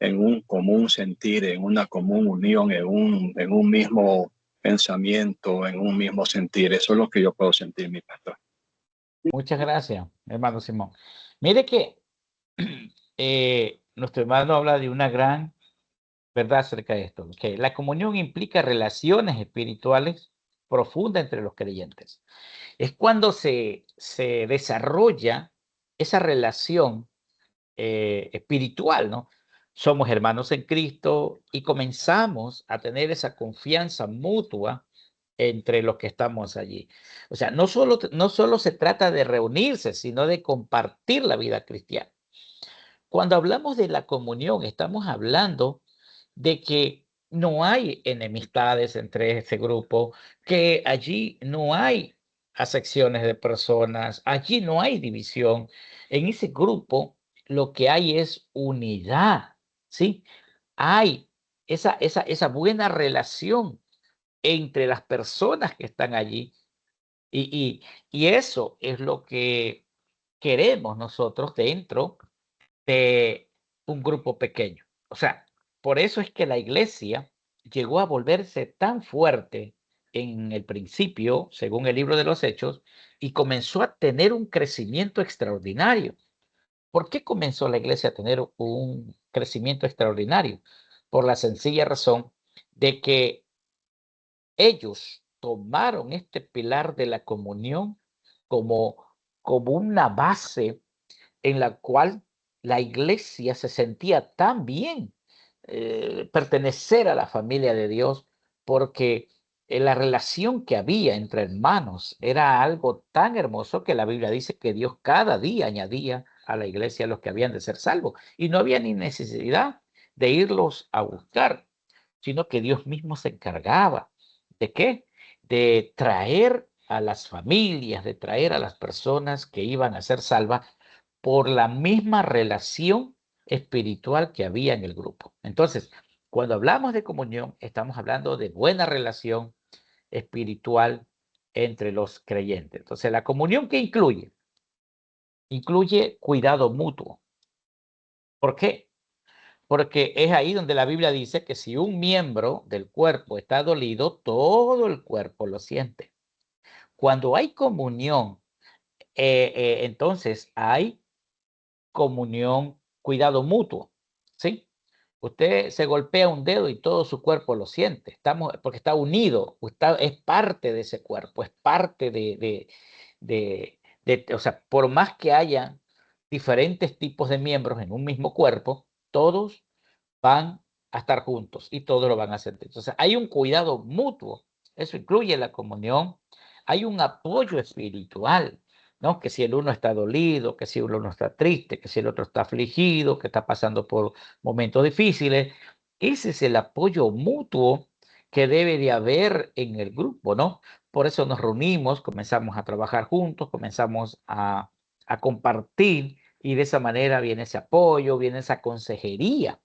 en un común sentir, en una común unión, en un mismo pensamiento, en un mismo sentir. Eso es lo que yo puedo sentir, mi pastor. Muchas gracias, hermano Simón. Mire que nuestro hermano habla de una gran verdad acerca de esto, que la comunión implica relaciones espirituales profundas entre los creyentes. Es cuando se desarrolla esa relación espiritual, ¿no? Somos hermanos en Cristo y comenzamos a tener esa confianza mutua entre los que estamos allí. O sea, no solo se trata de reunirse, sino de compartir la vida cristiana. Cuando hablamos de la comunión, estamos hablando de que no hay enemistades entre ese grupo, que allí no hay acepciones de personas, allí no hay división. En ese grupo lo que hay es unidad, ¿sí? Hay esa buena relación entre las personas que están allí y eso es lo que queremos nosotros dentro de un grupo pequeño. O sea, por eso es que la iglesia llegó a volverse tan fuerte en el principio, según el libro de los Hechos, y comenzó a tener un crecimiento extraordinario. ¿Por qué comenzó la iglesia a tener un crecimiento extraordinario? Por la sencilla razón de que ellos tomaron este pilar de la comunión como una base en la cual la iglesia se sentía tan bien pertenecer a la familia de Dios, porque la relación que había entre hermanos era algo tan hermoso que la Biblia dice que Dios cada día añadía a la iglesia los que habían de ser salvos, y no había ni necesidad de irlos a buscar, sino que Dios mismo se encargaba. ¿De qué? De traer a las familias, de traer a las personas que iban a ser salvas por la misma relación espiritual que había en el grupo. Entonces, cuando hablamos de comunión, estamos hablando de buena relación espiritual entre los creyentes. Entonces, la comunión, ¿qué incluye? Incluye cuidado mutuo. ¿Por qué? Porque es ahí donde la Biblia dice que si un miembro del cuerpo está dolido, todo el cuerpo lo siente. Cuando hay comunión, entonces hay comunión, cuidado mutuo, ¿sí? Usted se golpea un dedo y todo su cuerpo lo siente, porque está unido, es parte de ese cuerpo, es parte o sea, por más que haya diferentes tipos de miembros en un mismo cuerpo, todos van a estar juntos y todos lo van a sentir. Entonces, hay un cuidado mutuo, eso incluye la comunión, hay un apoyo espiritual, ¿no? Que si el uno está dolido, que si el uno está triste, que si el otro está afligido, que está pasando por momentos difíciles, ese es el apoyo mutuo que debe de haber en el grupo, ¿no? Por eso nos reunimos, comenzamos a trabajar juntos, comenzamos a compartir y de esa manera viene ese apoyo, viene esa consejería,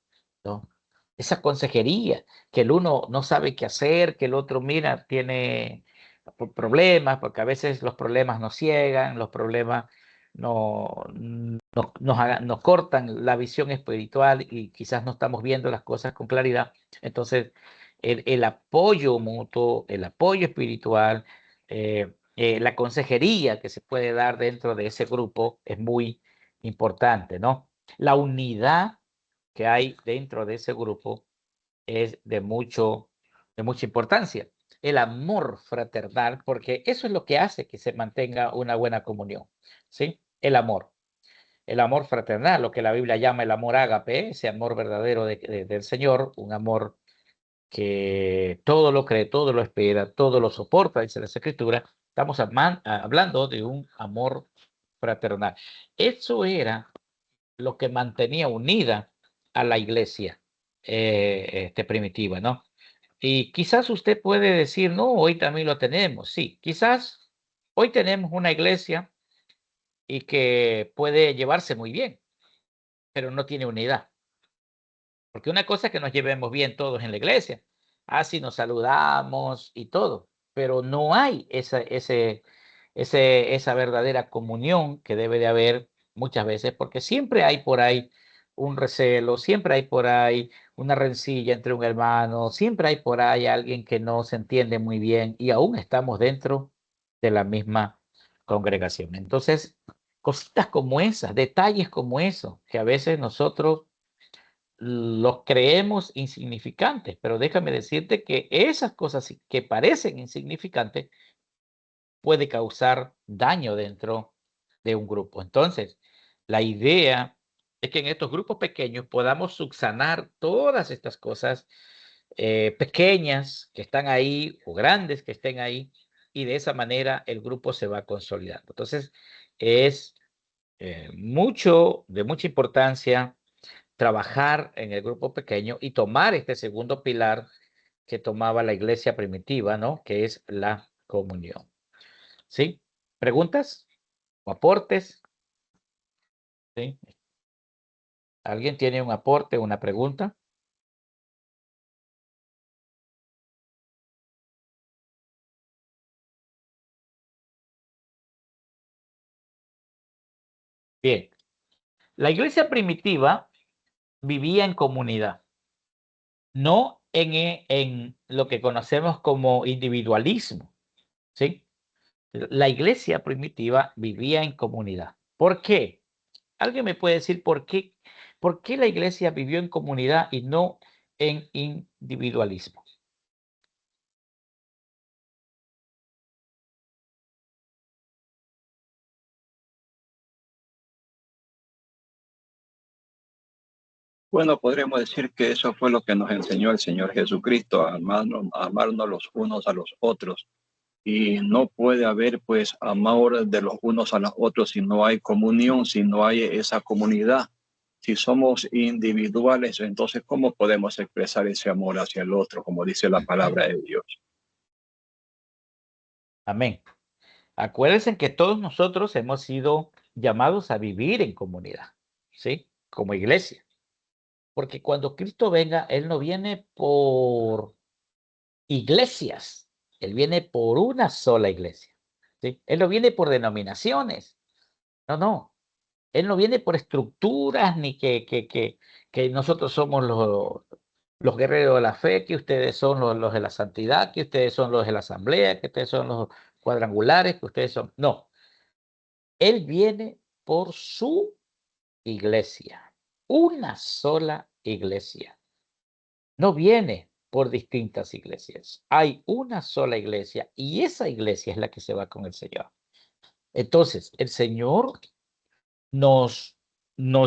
¿no? Esa consejería, que el uno no sabe qué hacer, que el otro, mira, tiene problemas, porque a veces los problemas nos ciegan, los problemas nos cortan la visión espiritual y quizás no estamos viendo las cosas con claridad. Entonces, el apoyo mutuo, el apoyo espiritual, la consejería que se puede dar dentro de ese grupo es muy importante, ¿no? La unidad que hay dentro de ese grupo es de mucha importancia. El amor fraternal, porque eso es lo que hace que se mantenga una buena comunión, ¿sí? El amor fraternal, lo que la Biblia llama el amor ágape, ese amor verdadero del Señor, un amor que todo lo cree, todo lo espera, todo lo soporta, dice la Escritura. Estamos hablando de un amor fraternal. Eso era lo que mantenía unida a la iglesia primitiva, ¿no? Y quizás usted puede decir, no, hoy también lo tenemos. Sí, quizás hoy tenemos una iglesia y que puede llevarse muy bien, pero no tiene unidad. Porque una cosa es que nos llevemos bien todos en la iglesia, así nos saludamos y todo, pero no hay esa verdadera comunión que debe de haber muchas veces, porque siempre hay por ahí un recelo, siempre hay por ahí una rencilla entre un hermano, siempre hay por ahí alguien que no se entiende muy bien y aún estamos dentro de la misma congregación. Entonces, cositas como esas, detalles como esos, que a veces nosotros los creemos insignificantes, pero déjame decirte que esas cosas que parecen insignificantes puede causar daño dentro de un grupo. Entonces, la idea es que en estos grupos pequeños podamos subsanar todas estas cosas pequeñas que están ahí o grandes que estén ahí, y de esa manera el grupo se va consolidando. Entonces, es de mucha importancia trabajar en el grupo pequeño y tomar este segundo pilar que tomaba la iglesia primitiva, ¿no? Que es la comunión. ¿Sí? ¿Preguntas o aportes? ¿Sí? ¿Alguien tiene un aporte, una pregunta? Bien. La iglesia primitiva vivía en comunidad, no en lo que conocemos como individualismo, ¿sí? La iglesia primitiva vivía en comunidad. ¿Por qué? ¿Alguien me puede decir por qué la iglesia vivió en comunidad y no en individualismo? Bueno, podríamos decir que eso fue lo que nos enseñó el Señor Jesucristo, a amarnos los unos a los otros. Y no puede haber pues amor de los unos a los otros si no hay comunión, si no hay esa comunidad. Si somos individuales, entonces ¿cómo podemos expresar ese amor hacia el otro, como dice la palabra de Dios? Amén. Acuérdense que todos nosotros hemos sido llamados a vivir en comunidad, ¿sí? Como iglesia. Porque cuando Cristo venga, Él no viene por iglesias, Él viene por una sola iglesia, ¿sí? Él no viene por denominaciones, no. Él no viene por estructuras ni que nosotros somos los guerreros de la fe, que ustedes son los de la santidad, que ustedes son los de la asamblea, que ustedes son los cuadrangulares, que ustedes son... No, Él viene por su iglesia, una sola iglesia. No viene por distintas iglesias. Hay una sola iglesia y esa iglesia es la que se va con el Señor. Entonces, el Señor nos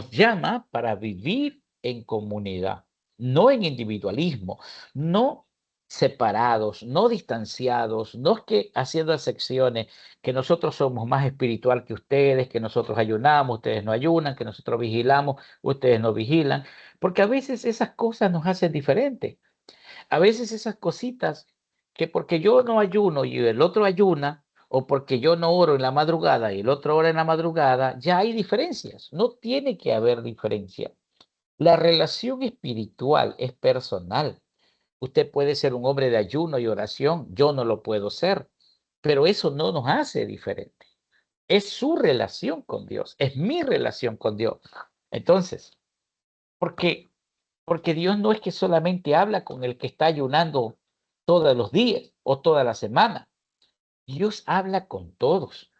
llama para vivir en comunidad, no en individualismo, no separados, no distanciados, no es que haciendo excepciones, que nosotros somos más espiritual que ustedes, que nosotros ayunamos, ustedes no ayunan, que nosotros vigilamos, ustedes no vigilan, porque a veces esas cosas nos hacen diferentes. A veces esas cositas que porque yo no ayuno y el otro ayuna, o porque yo no oro en la madrugada y el otro ora en la madrugada, ya hay diferencias. No tiene que haber diferencia. La relación espiritual es personal. Usted puede ser un hombre de ayuno y oración, yo no lo puedo ser, pero eso no nos hace diferente. Es su relación con Dios, es mi relación con Dios. Entonces, porque Dios no es que solamente habla con el que está ayunando todos los días o toda la semana. Dios habla con todos.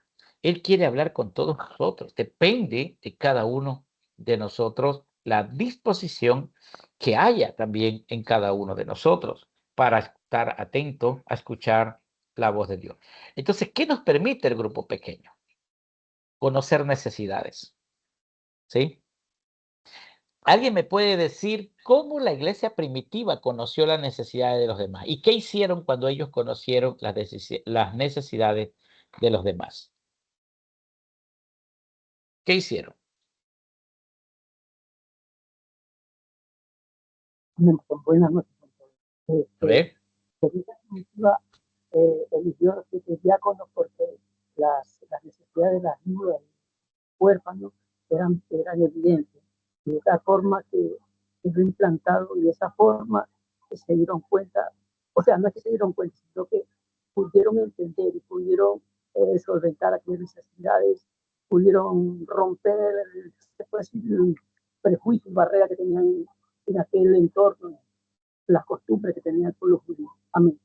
Él quiere hablar con todos nosotros. Depende de cada uno de nosotros la disposición que haya también en cada uno de nosotros para estar atento a escuchar la voz de Dios. Entonces, ¿qué nos permite el grupo pequeño? Conocer necesidades. ¿Sí? ¿Alguien me puede decir cómo la iglesia primitiva conoció las necesidades de los demás? ¿Y qué hicieron cuando ellos conocieron las necesidades de los demás? ¿Qué hicieron? Buenas noches. A ver. La iglesia primitiva eligió a los diáconos porque las necesidades de las viudas y huérfanos eran evidentes. De esa forma que fue implantado y de esa forma que se dieron cuenta, o sea, no es que se dieron cuenta, sino que pudieron entender y pudieron solventar aquellas necesidades, pudieron romper, se puede decir, prejuicios, barreras que tenían en aquel entorno, las costumbres que tenía el pueblo judío. Amén.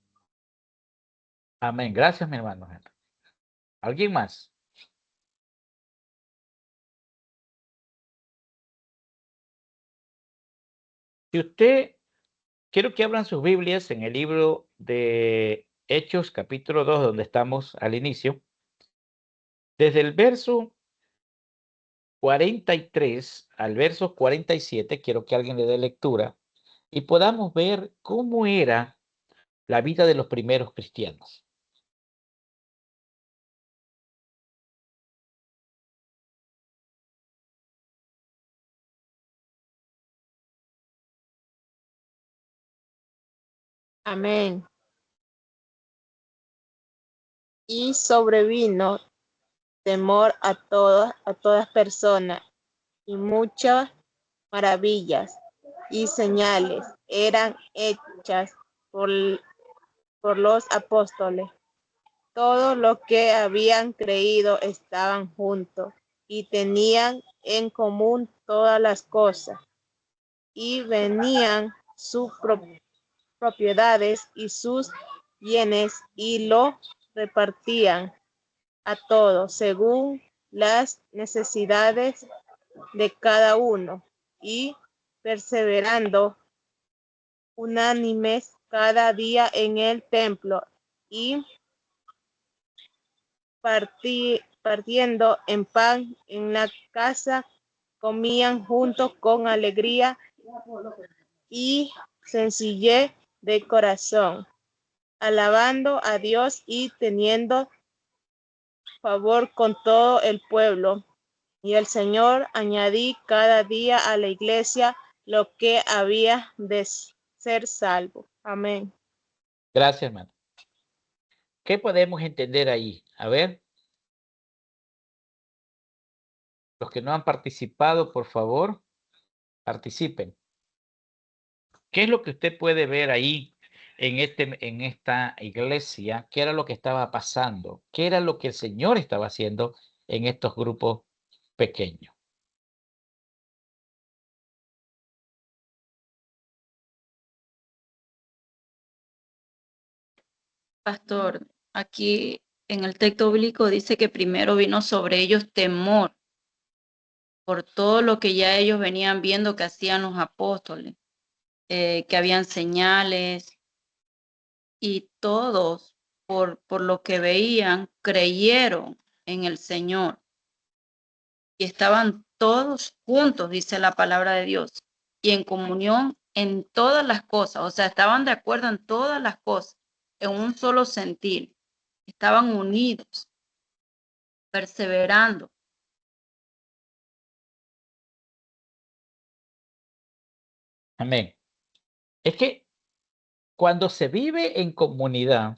Amén. Gracias, mi hermano. ¿Alguien más? Si usted, quiero que abran sus Biblias en el libro de Hechos, capítulo 2, donde estamos al inicio. Desde el verso 43 al verso 47, quiero que alguien le dé lectura y podamos ver cómo era la vida de los primeros cristianos. Amén. Y sobrevino temor a todas personas, y muchas maravillas y señales eran hechas por los apóstoles. Todos los que habían creído estaban juntos y tenían en común todas las cosas, y venían sus propiedades y sus bienes y lo repartían a todos según las necesidades de cada uno, y perseverando unánimes cada día en el templo y partiendo en pan en la casa, comían juntos con alegría y sencillez de corazón, alabando a Dios y teniendo favor con todo el pueblo. Y el Señor añadí cada día a la iglesia lo que había de ser salvo. Amén. Gracias, hermano. ¿Qué podemos entender ahí? A ver. Los que no han participado, por favor, participen. ¿Qué es lo que usted puede ver ahí en esta iglesia? ¿Qué era lo que estaba pasando? ¿Qué era lo que el Señor estaba haciendo en estos grupos pequeños? Pastor, aquí en el texto bíblico dice que primero vino sobre ellos temor por todo lo que ya ellos venían viendo que hacían los apóstoles, que habían señales y todos, por lo que veían, creyeron en el Señor y estaban todos juntos, dice la palabra de Dios, y en comunión en todas las cosas, o sea, estaban de acuerdo en todas las cosas, en un solo sentir, estaban unidos, perseverando. Amén. Es que cuando se vive en comunidad,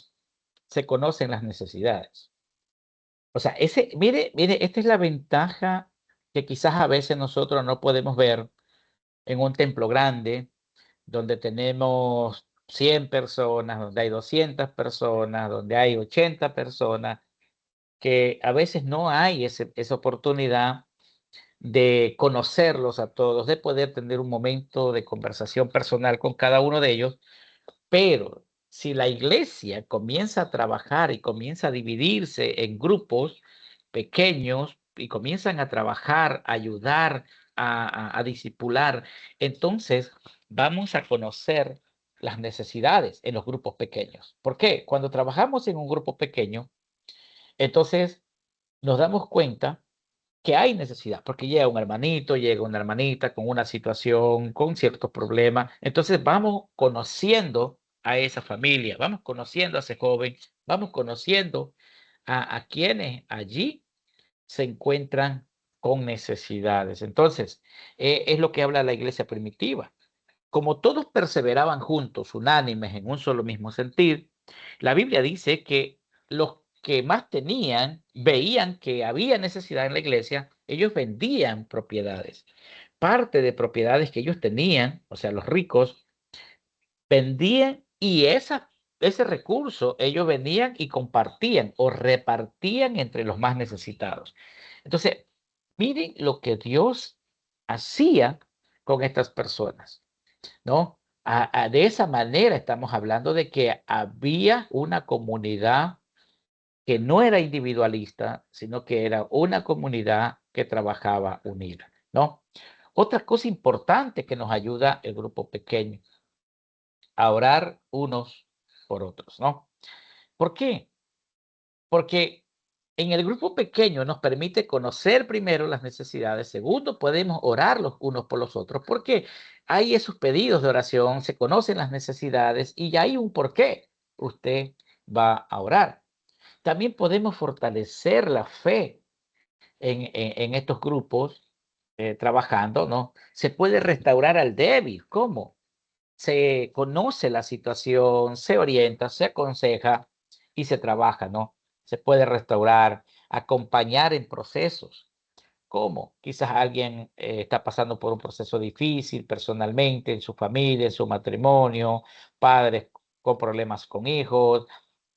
se conocen las necesidades. O sea, mire, esta es la ventaja que quizás a veces nosotros no podemos ver en un templo grande, donde tenemos 100 personas, donde hay 200 personas, donde hay 80 personas, que a veces no hay esa oportunidad de conocerlos a todos, de poder tener un momento de conversación personal con cada uno de ellos. Pero si la iglesia comienza a trabajar y comienza a dividirse en grupos pequeños y comienzan a trabajar, a ayudar, a discipular, entonces vamos a conocer las necesidades en los grupos pequeños. ¿Por qué? Cuando trabajamos en un grupo pequeño, entonces nos damos cuenta que hay necesidad, porque llega un hermanito, llega una hermanita con una situación, con ciertos problemas. Entonces vamos conociendo a esa familia, vamos conociendo a ese joven, vamos conociendo a quienes allí se encuentran con necesidades. Entonces, es lo que habla la iglesia primitiva. Como todos perseveraban juntos, unánimes, en un solo mismo sentir, la Biblia dice que los que más tenían, veían que había necesidad en la iglesia, ellos vendían propiedades. Parte de propiedades que ellos tenían, o sea, los ricos, vendían y ese recurso ellos venían y compartían o repartían entre los más necesitados. Entonces, miren lo que Dios hacía con estas personas, ¿no? De esa manera estamos hablando de que había una comunidad que no era individualista, sino que era una comunidad que trabajaba unida, ¿no? Otra cosa importante que nos ayuda el grupo pequeño, a orar unos por otros, ¿no? ¿Por qué? Porque en el grupo pequeño nos permite conocer primero las necesidades. Segundo, podemos orar los unos por los otros, porque hay esos pedidos de oración, se conocen las necesidades y ya hay un por qué usted va a orar. También podemos fortalecer la fe en estos grupos trabajando, ¿no? Se puede restaurar al débil. ¿Cómo? Se conoce la situación, se orienta, se aconseja y se trabaja, ¿no? Se puede restaurar, acompañar en procesos. ¿Cómo? Quizás alguien está pasando por un proceso difícil personalmente, en su familia, en su matrimonio, padres con problemas con hijos,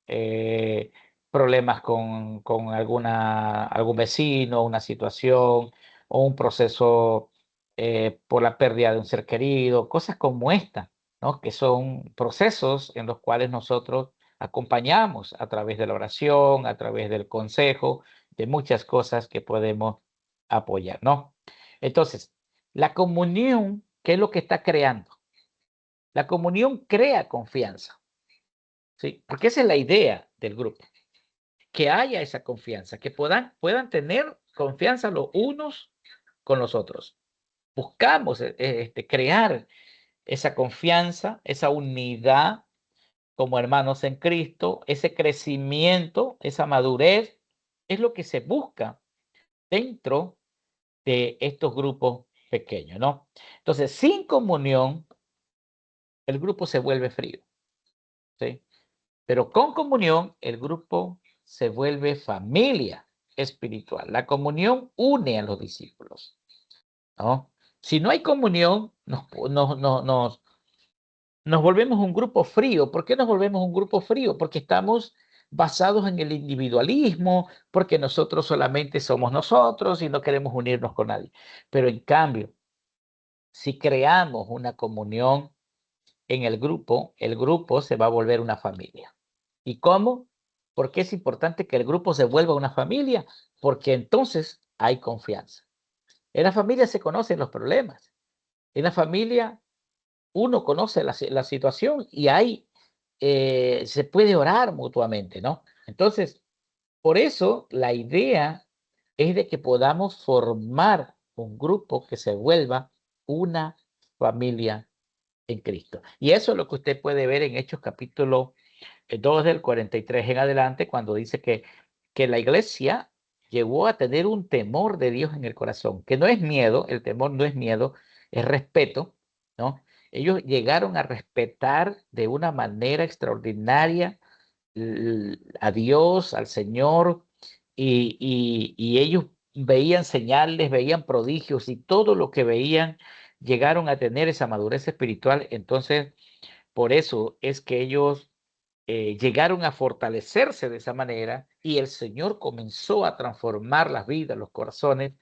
eh, problemas con algún vecino, una situación o un proceso por la pérdida de un ser querido, cosas como esta, ¿no? Que son procesos en los cuales nosotros acompañamos a través de la oración, a través del consejo, de muchas cosas que podemos apoyar, ¿no? Entonces, la comunión, ¿qué es lo que está creando? La comunión crea confianza, ¿sí? Porque esa es la idea del grupo, que haya esa confianza, que puedan tener confianza los unos con los otros. Buscamos crear esa confianza, esa unidad como hermanos en Cristo, ese crecimiento, esa madurez, es lo que se busca dentro de estos grupos pequeños, ¿no? Entonces, sin comunión, el grupo se vuelve frío, ¿sí? Pero con comunión, el grupo se vuelve familia espiritual. La comunión une a los discípulos, ¿no? Si no hay comunión, nos volvemos un grupo frío. ¿Por qué nos volvemos un grupo frío? Porque estamos basados en el individualismo, porque nosotros solamente somos nosotros y no queremos unirnos con nadie. Pero en cambio, si creamos una comunión en el grupo se va a volver una familia. ¿Y cómo? ¿Por qué es importante que el grupo se vuelva una familia? Porque entonces hay confianza. En la familia se conocen los problemas. En la familia uno conoce la situación y ahí se puede orar mutuamente, ¿no? Entonces, por eso la idea es de que podamos formar un grupo que se vuelva una familia en Cristo. Y eso es lo que usted puede ver en Hechos capítulo 2 del 43 en adelante, cuando dice que la iglesia llegó a tener un temor de Dios en el corazón, que no es miedo, el temor no es miedo, es respeto, ¿no? Ellos llegaron a respetar de una manera extraordinaria a Dios, al Señor, y ellos veían señales, veían prodigios y todo lo que veían, llegaron a tener esa madurez espiritual. Entonces, por eso es que ellos llegaron a fortalecerse de esa manera y el Señor comenzó a transformar las vidas, los corazones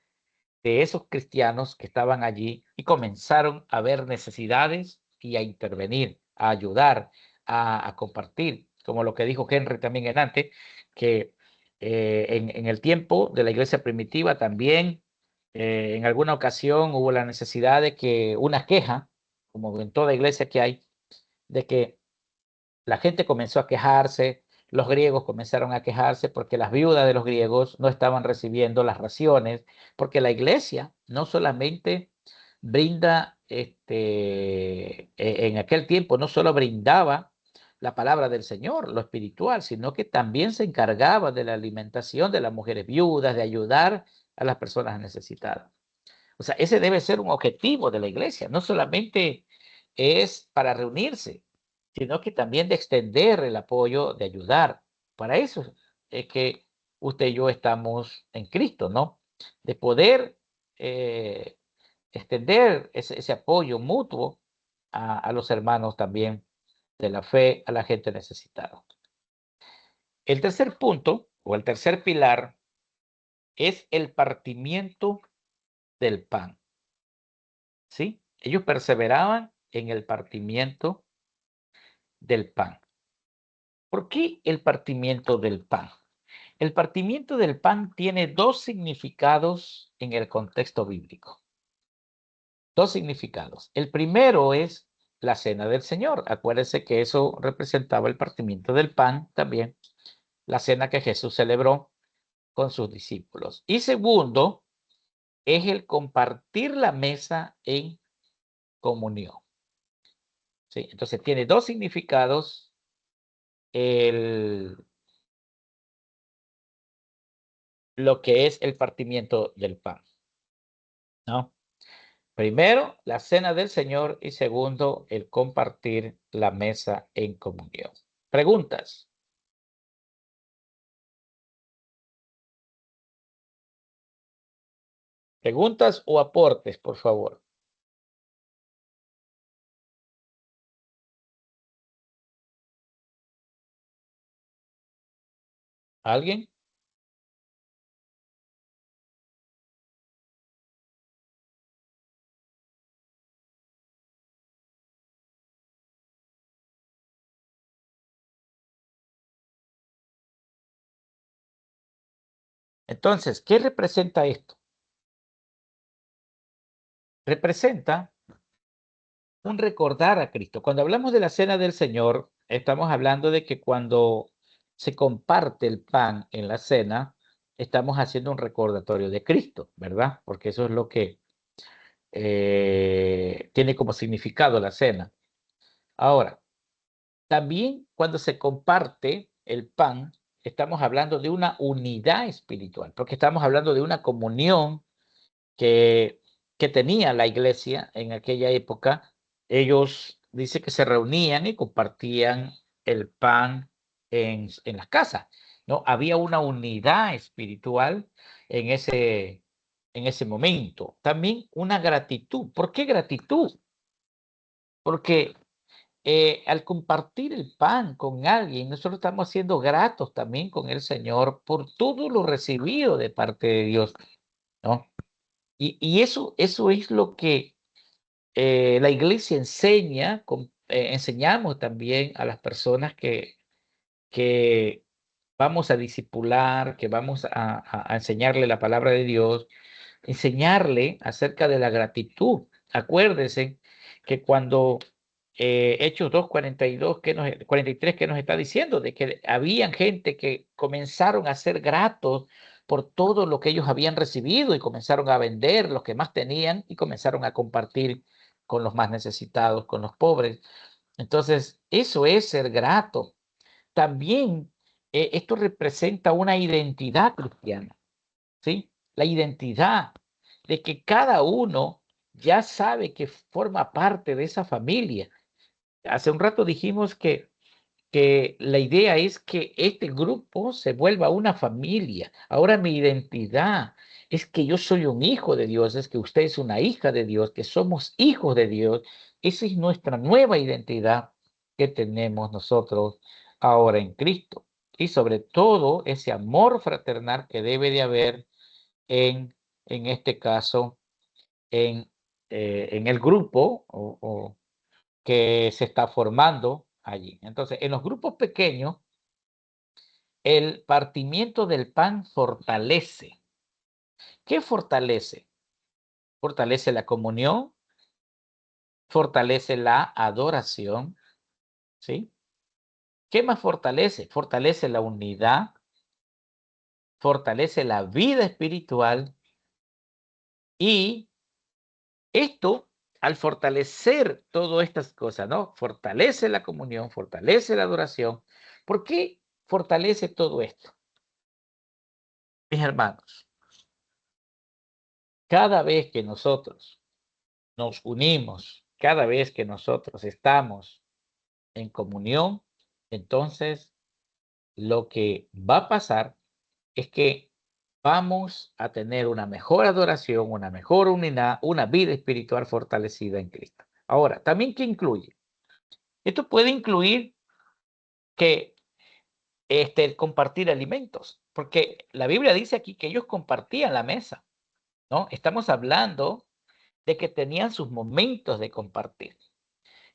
de esos cristianos que estaban allí y comenzaron a ver necesidades y a intervenir, a ayudar, a compartir, como lo que dijo Henry también en antes, que en el tiempo de la iglesia primitiva también en alguna ocasión hubo la necesidad de que una queja, como en toda iglesia que hay, de que la gente comenzó a quejarse, los griegos comenzaron a quejarse porque las viudas de los griegos no estaban recibiendo las raciones, porque la iglesia no solamente brinda, en aquel tiempo no solo brindaba la palabra del Señor, lo espiritual, sino que también se encargaba de la alimentación de las mujeres viudas, de ayudar a las personas necesitadas. O sea, ese debe ser un objetivo de la iglesia, no solamente es para reunirse, sino que también de extender el apoyo, de ayudar. Para eso es que usted y yo estamos en Cristo, ¿no? De poder extender ese apoyo mutuo a los hermanos también de la fe, a la gente necesitada. El tercer punto, o el tercer pilar, es el partimiento del pan. ¿Sí? Ellos perseveraban en el partimiento del pan. ¿Por qué el partimiento del pan? El partimiento del pan tiene dos significados en el contexto bíblico. Dos significados. El primero es la cena del Señor. Acuérdense que eso representaba el partimiento del pan también, la cena que Jesús celebró con sus discípulos. Y segundo, es el compartir la mesa en comunión. ¿Sí? Entonces tiene dos significados. Lo que es el partimiento del pan, ¿no? Primero, la cena del Señor y segundo, el compartir la mesa en comunión. ¿Preguntas? ¿Preguntas o aportes, por favor? ¿Alguien? Entonces, ¿qué representa esto? Representa un recordar a Cristo. Cuando hablamos de la cena del Señor, estamos hablando de que cuando se comparte el pan en la cena, estamos haciendo un recordatorio de Cristo, ¿verdad? Porque eso es lo que tiene como significado la cena. Ahora, también cuando se comparte el pan, estamos hablando de una unidad espiritual, porque estamos hablando de una comunión que tenía la iglesia en aquella época. Ellos dice que se reunían y compartían el pan en las casas, ¿no? Había una unidad espiritual en ese momento. También una gratitud. ¿Por qué gratitud? Porque al compartir el pan con alguien, nosotros estamos siendo gratos también con el Señor por todo lo recibido de parte de Dios, ¿no? Y eso es lo que la iglesia enseña, enseñamos también a las personas que vamos a discipular, que vamos a enseñarle la palabra de Dios, enseñarle acerca de la gratitud. Acuérdense que cuando Hechos 2:42, 43, que nos está diciendo de que habían gente que comenzaron a ser gratos por todo lo que ellos habían recibido y comenzaron a vender los que más tenían y comenzaron a compartir con los más necesitados, con los pobres. Entonces, eso es ser grato. También esto representa una identidad cristiana, ¿sí? La identidad de que cada uno ya sabe que forma parte de esa familia. Hace un rato dijimos que la idea es que este grupo se vuelva una familia. Ahora mi identidad es que yo soy un hijo de Dios, es que usted es una hija de Dios, que somos hijos de Dios. Esa es nuestra nueva identidad que tenemos nosotros ahora en Cristo. Y sobre todo ese amor fraternal que debe de haber en este caso, en el grupo que se está formando allí. Entonces, en los grupos pequeños, el partimiento del pan fortalece. ¿Qué fortalece? Fortalece la comunión, fortalece la adoración, ¿sí? ¿Qué más fortalece? Fortalece la unidad, fortalece la vida espiritual y esto, al fortalecer todas estas cosas, ¿no? Fortalece la comunión, fortalece la adoración. ¿Por qué fortalece todo esto? Mis hermanos, cada vez que nosotros nos unimos, cada vez que nosotros estamos en comunión, entonces lo que va a pasar es que vamos a tener una mejor adoración, una mejor unidad, una vida espiritual fortalecida en Cristo. Ahora, ¿también qué incluye? Esto puede incluir que compartir alimentos, porque la Biblia dice aquí que ellos compartían la mesa, ¿no? Estamos hablando de que tenían sus momentos de compartir.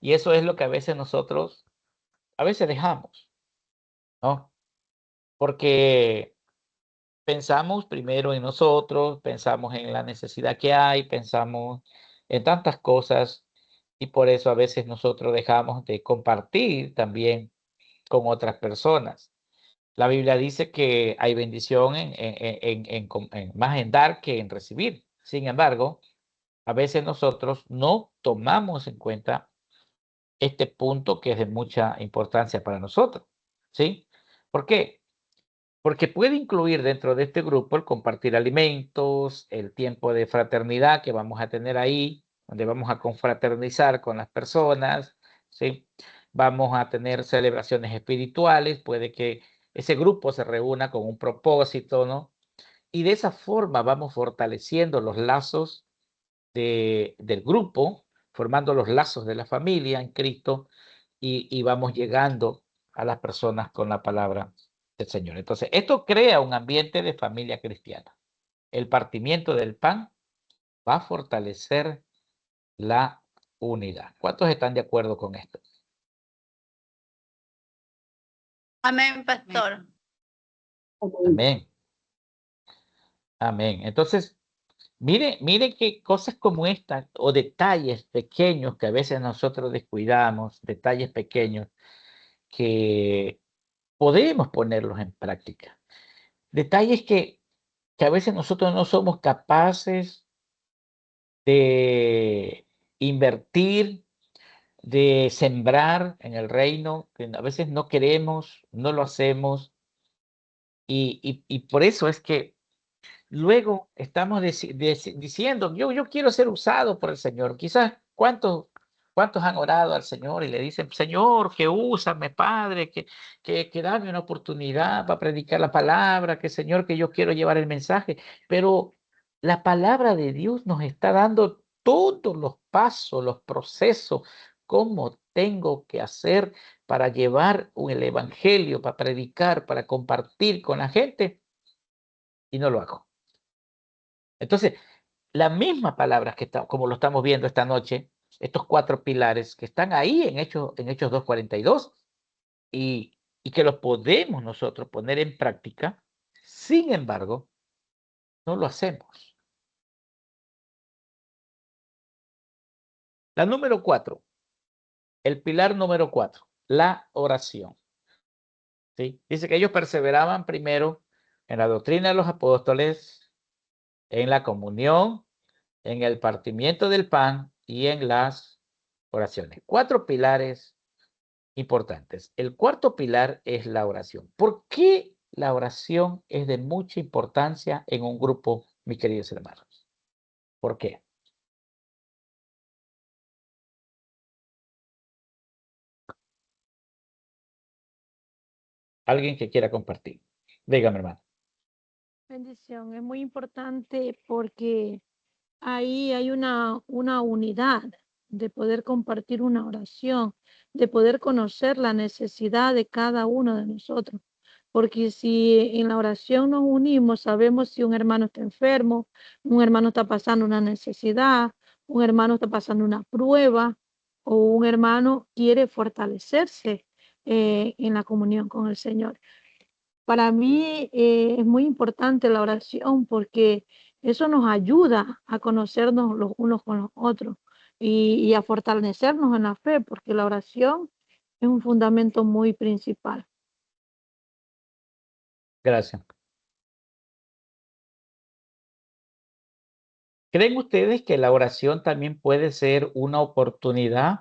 Y eso es lo que a veces nosotros, dejamos, ¿no? Porque pensamos primero en nosotros, pensamos en la necesidad que hay, pensamos en tantas cosas y por eso a veces nosotros dejamos de compartir también con otras personas. La Biblia dice que hay bendición más en dar que en recibir. Sin embargo, a veces nosotros no tomamos en cuenta este punto que es de mucha importancia para nosotros, ¿sí? ¿Por qué? Porque puede incluir dentro de este grupo el compartir alimentos, el tiempo de fraternidad que vamos a tener ahí, donde vamos a confraternizar con las personas, ¿sí? Vamos a tener celebraciones espirituales, puede que ese grupo se reúna con un propósito, ¿no? Y de esa forma vamos fortaleciendo los lazos del grupo, formando los lazos de la familia en Cristo y vamos llegando a las personas con la palabra del Señor. Entonces, esto crea un ambiente de familia cristiana. El partimiento del pan va a fortalecer la unidad. ¿Cuántos están de acuerdo con esto? Amén, pastor. Amén. Amén. Entonces, mire que cosas como esta o detalles pequeños que a veces nosotros descuidamos, detalles pequeños que podemos ponerlos en práctica. Detalles que a veces nosotros no somos capaces de invertir, de sembrar en el reino, que a veces no queremos, no lo hacemos, y por eso es que luego estamos diciendo, yo quiero ser usado por el Señor. Quizás, ¿cuántos han orado al Señor y le dicen, Señor, que úsame, Padre, que dame una oportunidad para predicar la palabra, que Señor, que yo quiero llevar el mensaje? Pero la palabra de Dios nos está dando todos los pasos, los procesos, cómo tengo que hacer para llevar el evangelio, para predicar, para compartir con la gente, y no lo hago. Entonces, las mismas palabras como lo estamos viendo esta noche, estos 4 pilares que están ahí en Hechos 2:42 y que los podemos nosotros poner en práctica, sin embargo, no lo hacemos. La número 4, el pilar número 4, la oración. ¿Sí? Dice que ellos perseveraban primero en la doctrina de los apóstoles, en la comunión, en el partimiento del pan y en las oraciones. 4 pilares importantes. El cuarto pilar es la oración. ¿Por qué la oración es de mucha importancia en un grupo, mis queridos hermanos? ¿Por qué? Alguien que quiera compartir. Dígame, hermano. Bendición, es muy importante porque ahí hay una unidad de poder compartir una oración, de poder conocer la necesidad de cada uno de nosotros. Porque si en la oración nos unimos, sabemos si un hermano está enfermo, un hermano está pasando una necesidad, un hermano está pasando una prueba o un hermano quiere fortalecerse en la comunión con el Señor. Para mí es muy importante la oración porque eso nos ayuda a conocernos los unos con los otros y a fortalecernos en la fe, porque la oración es un fundamento muy principal. Gracias. ¿Creen ustedes que la oración también puede ser una oportunidad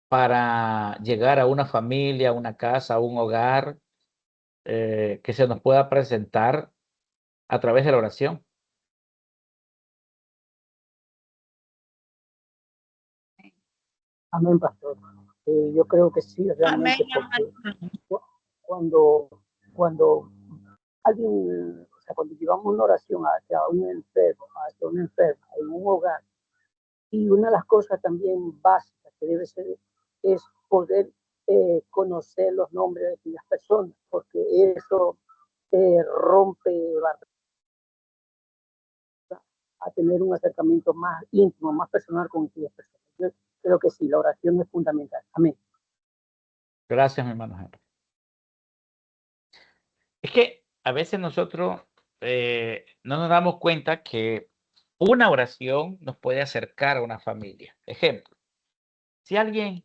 para llegar a una familia, a una casa, a un hogar, que se nos pueda presentar a través de la oración? Amén, pastor. Yo creo que sí, realmente, porque cuando alguien, o sea, cuando llevamos una oración hacia un enfermo, en un hogar, y una de las cosas también básicas que debe ser es poder conocer los nombres de las personas, porque eso rompe barreras a tener un acercamiento más íntimo, más personal con aquellas personas. Yo creo que sí, la oración es fundamental. Amén. Gracias, mi hermano Henry. Es que a veces nosotros no nos damos cuenta que una oración nos puede acercar a una familia. Ejemplo, si alguien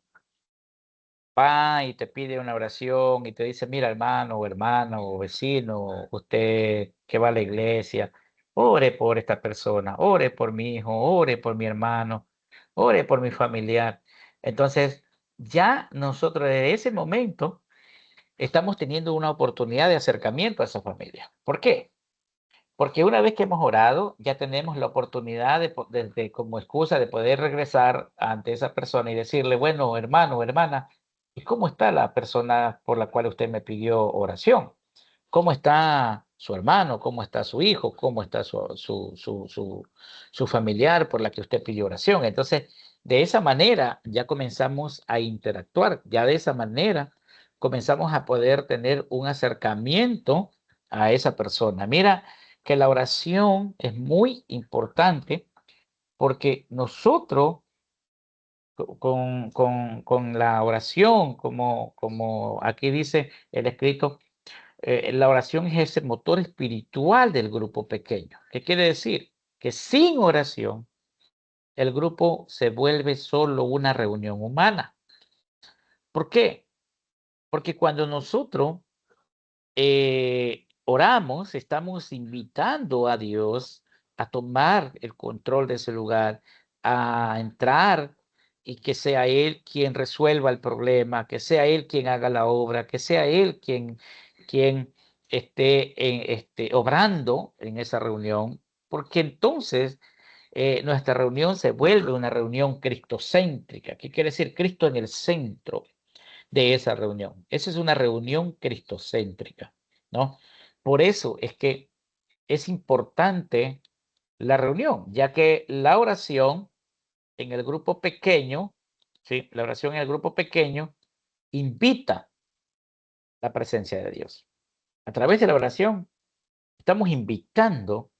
va y te pide una oración y te dice, mira, hermano o hermana o vecino, usted que va a la iglesia, ore por esta persona, ore por mi hijo, ore por mi hermano, ore por mi familiar. Entonces, ya nosotros desde ese momento estamos teniendo una oportunidad de acercamiento a esa familia. ¿Por qué? Porque una vez que hemos orado, ya tenemos la oportunidad como excusa de poder regresar ante esa persona y decirle, bueno, hermano o hermana, ¿y cómo está la persona por la cual usted me pidió oración? ¿Cómo está su hermano? ¿Cómo está su hijo? ¿Cómo está su familiar por la que usted pidió oración? Entonces, de esa manera ya comenzamos a interactuar, ya de esa manera comenzamos a poder tener un acercamiento a esa persona. Mira que la oración es muy importante porque nosotros con la oración, como aquí dice el escrito, la oración es ese motor espiritual del grupo pequeño. ¿Qué quiere decir? Que sin oración el grupo se vuelve solo una reunión humana. ¿Por qué? Porque cuando nosotros oramos, estamos invitando a Dios a tomar el control de ese lugar, a entrar y que sea Él quien resuelva el problema, que sea Él quien haga la obra, que sea Él quien esté obrando en esa reunión, porque entonces nuestra reunión se vuelve una reunión cristocéntrica. ¿Qué quiere decir? Cristo en el centro de esa reunión. Esa es una reunión cristocéntrica, ¿no? Por eso es que es importante la reunión, ya que la oración en el grupo pequeño, ¿sí? La oración en el grupo pequeño invita la presencia de Dios. A través de la oración estamos invitando,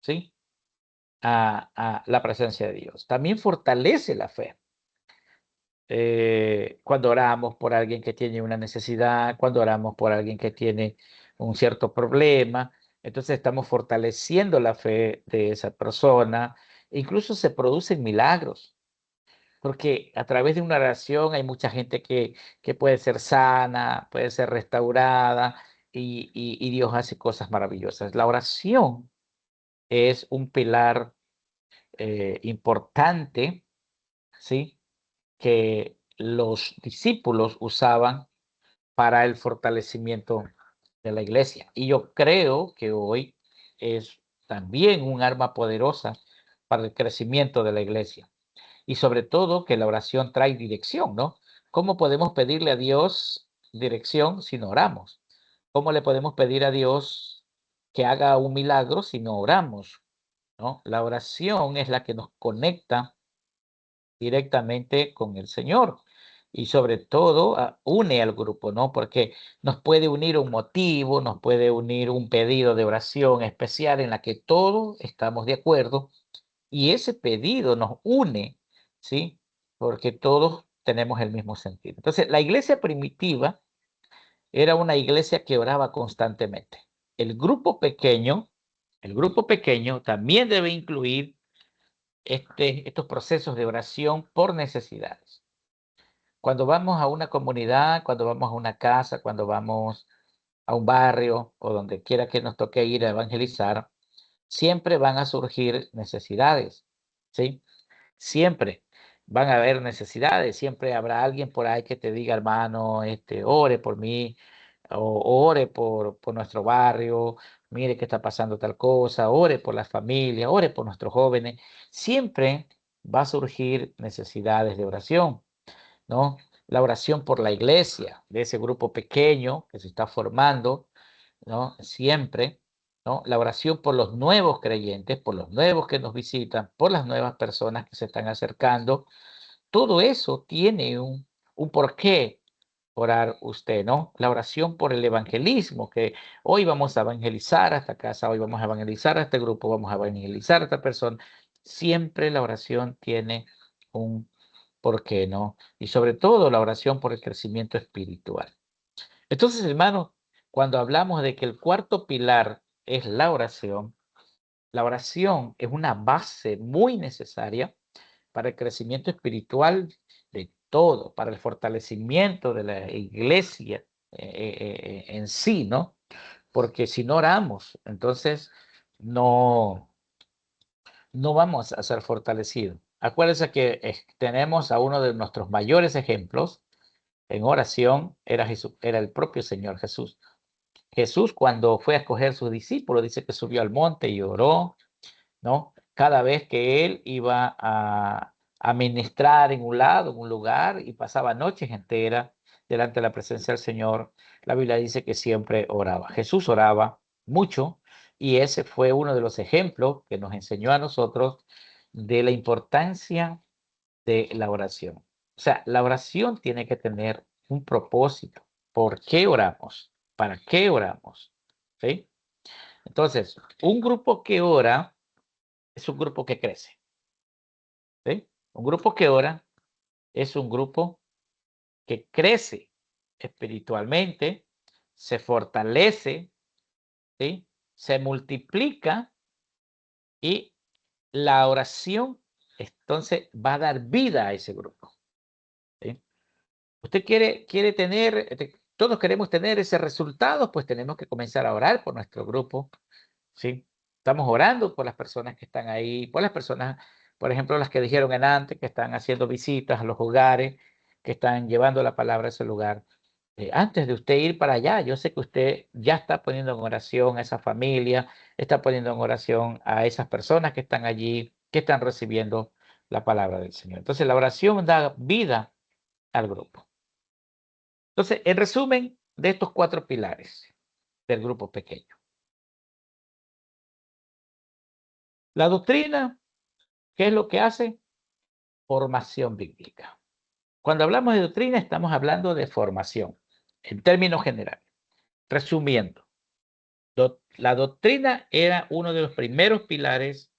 ¿sí? A la presencia de Dios. También fortalece la fe. Cuando oramos por alguien que tiene una necesidad, cuando oramos por alguien que tiene un cierto problema, entonces estamos fortaleciendo la fe de esa persona. Incluso se producen milagros, porque a través de una oración hay mucha gente que puede ser sana, puede ser restaurada y Dios hace cosas maravillosas. La oración es un pilar importante, ¿sí? Que los discípulos usaban para el fortalecimiento de la iglesia. Y yo creo que hoy es también un arma poderosa para el crecimiento de la iglesia. Y sobre todo que la oración trae dirección, ¿no? ¿Cómo podemos pedirle a Dios dirección si no oramos? ¿Cómo le podemos pedir a Dios que haga un milagro si no oramos? ¿No? La oración es la que nos conecta directamente con el Señor y sobre todo une al grupo, ¿no? Porque nos puede unir un motivo, nos puede unir un pedido de oración especial en la que todos estamos de acuerdo y ese pedido nos une, ¿sí? Porque todos tenemos el mismo sentido. Entonces, la iglesia primitiva era una iglesia que oraba constantemente. El grupo pequeño también debe incluir estos procesos de oración por necesidades. Cuando vamos a una comunidad, cuando vamos a una casa, cuando vamos a un barrio o donde quiera que nos toque ir a evangelizar, siempre van a surgir necesidades, ¿sí? Siempre van a haber necesidades, siempre habrá alguien por ahí que te diga, hermano, ore por mí, o ore por nuestro barrio, mire que está pasando tal cosa, ore por la familia, ore por nuestros jóvenes. Siempre va a surgir necesidades de oración, ¿no? La oración por la iglesia, de ese grupo pequeño que se está formando, ¿no? Siempre, ¿no? La oración por los nuevos creyentes, por los nuevos que nos visitan, por las nuevas personas que se están acercando. Todo eso tiene un porqué, orar usted, ¿no? La oración por el evangelismo, que hoy vamos a evangelizar a esta casa, hoy vamos a evangelizar a este grupo, vamos a evangelizar a esta persona. Siempre la oración tiene un por qué, ¿no? Y sobre todo la oración por el crecimiento espiritual. Entonces, hermanos, cuando hablamos de que el cuarto pilar es la oración es una base muy necesaria para el crecimiento espiritual de todo, para el fortalecimiento de la iglesia en sí, ¿no? Porque si no oramos, entonces no vamos a ser fortalecidos. Acuérdense que tenemos a uno de nuestros mayores ejemplos en oración, era el propio Señor Jesús. Jesús, cuando fue a escoger sus discípulos, dice que subió al monte y oró, ¿no? Cada vez que él iba a ministrar en un lado, en un lugar, y pasaba noches enteras delante de la presencia del Señor, la Biblia dice que siempre oraba. Jesús oraba mucho, y ese fue uno de los ejemplos que nos enseñó a nosotros de la importancia de la oración. O sea, la oración tiene que tener un propósito. ¿Por qué oramos? ¿Para qué oramos? ¿Sí? Entonces, un grupo que ora es un grupo que crece. ¿Sí? Un grupo que ora es un grupo que crece espiritualmente, se fortalece, ¿sí? Se multiplica, y la oración entonces va a dar vida a ese grupo. ¿Sí? Usted quiere tener, todos queremos tener ese resultado, pues tenemos que comenzar a orar por nuestro grupo, ¿sí? Estamos orando por las personas que están ahí, por las personas, por ejemplo, las que dijeron antes, que están haciendo visitas a los hogares, que están llevando la palabra a ese lugar. Antes de usted ir para allá, yo sé que usted ya está poniendo en oración a esa familia, está poniendo en oración a esas personas que están allí, que están recibiendo la palabra del Señor. Entonces, la oración da vida al grupo. Entonces, en resumen de estos 4 pilares del grupo pequeño. La doctrina, ¿qué es lo que hace? Formación bíblica. Cuando hablamos de doctrina, estamos hablando de formación, en términos generales. Resumiendo, la doctrina era uno de los primeros pilares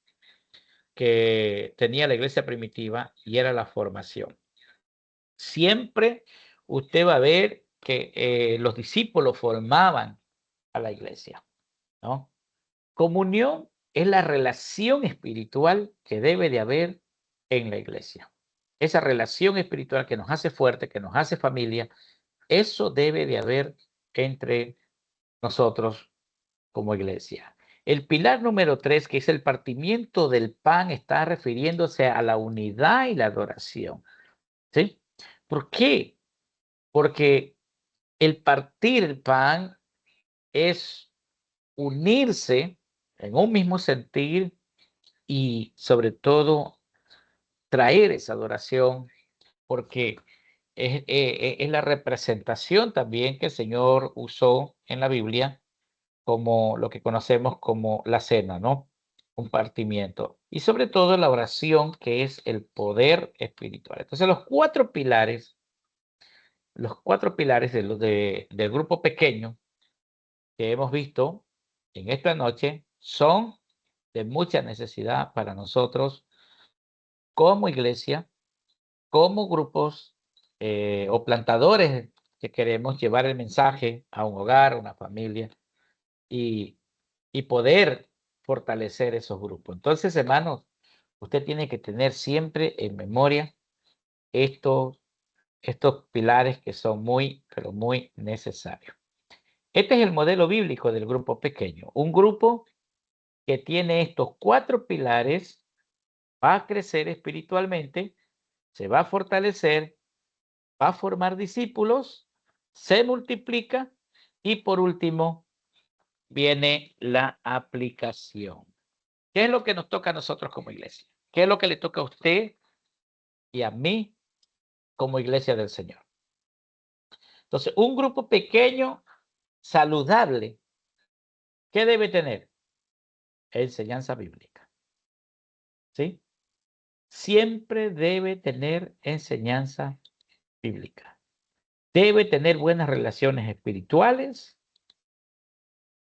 que tenía la iglesia primitiva, y era la formación. Siempre usted va a ver que los discípulos formaban a la iglesia, ¿no? Comunión es la relación espiritual que debe de haber en la iglesia. Esa relación espiritual que nos hace fuerte, que nos hace familia, eso debe de haber entre nosotros como iglesia. El pilar número 3, que es el partimiento del pan, está refiriéndose a la unidad y la adoración. ¿Sí? ¿Por qué? Porque el partir el pan es unirse en un mismo sentir, y sobre todo traer esa adoración, porque es la representación también que el Señor usó en la Biblia como lo que conocemos como la cena, ¿no? Un partimiento. Y sobre todo la oración, que es el poder espiritual. Entonces, los 4 pilares del grupo pequeño que hemos visto en esta noche son de mucha necesidad para nosotros como iglesia, como grupos o plantadores que queremos llevar el mensaje a un hogar, a una familia, y poder fortalecer esos grupos. Entonces, hermanos, usted tiene que tener siempre en memoria estos pilares que son muy, pero muy necesarios. Este es el modelo bíblico del grupo pequeño. Un grupo que tiene estos 4 pilares va a crecer espiritualmente, se va a fortalecer, va a formar discípulos, se multiplica, y por último viene la aplicación. ¿Qué es lo que nos toca a nosotros como iglesia? ¿Qué es lo que le toca a usted y a mí como iglesia del Señor? Entonces, un grupo pequeño, saludable, ¿qué debe tener? Enseñanza bíblica. ¿Sí? Siempre debe tener enseñanza bíblica. Debe tener buenas relaciones espirituales,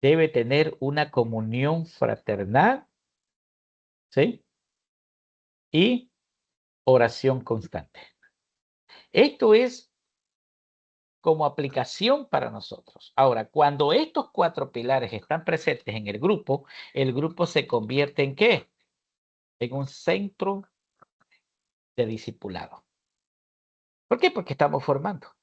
debe tener una comunión fraternal, ¿sí? Y oración constante. Esto es como aplicación para nosotros. Ahora, cuando estos 4 pilares están presentes en el grupo se convierte ¿en qué? En un centro de discipulado. ¿Por qué? Porque estamos formando,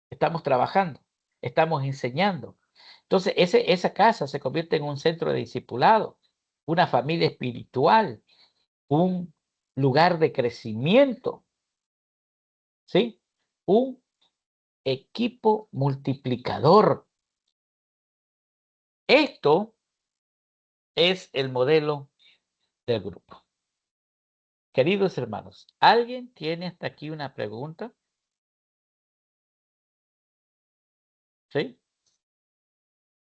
estamos trabajando, estamos enseñando. Entonces, esa casa se convierte en un centro de discipulado, una familia espiritual, un lugar de crecimiento, ¿sí? Un equipo multiplicador. Esto es el modelo del grupo. Queridos hermanos, ¿alguien tiene hasta aquí una pregunta? ¿Sí?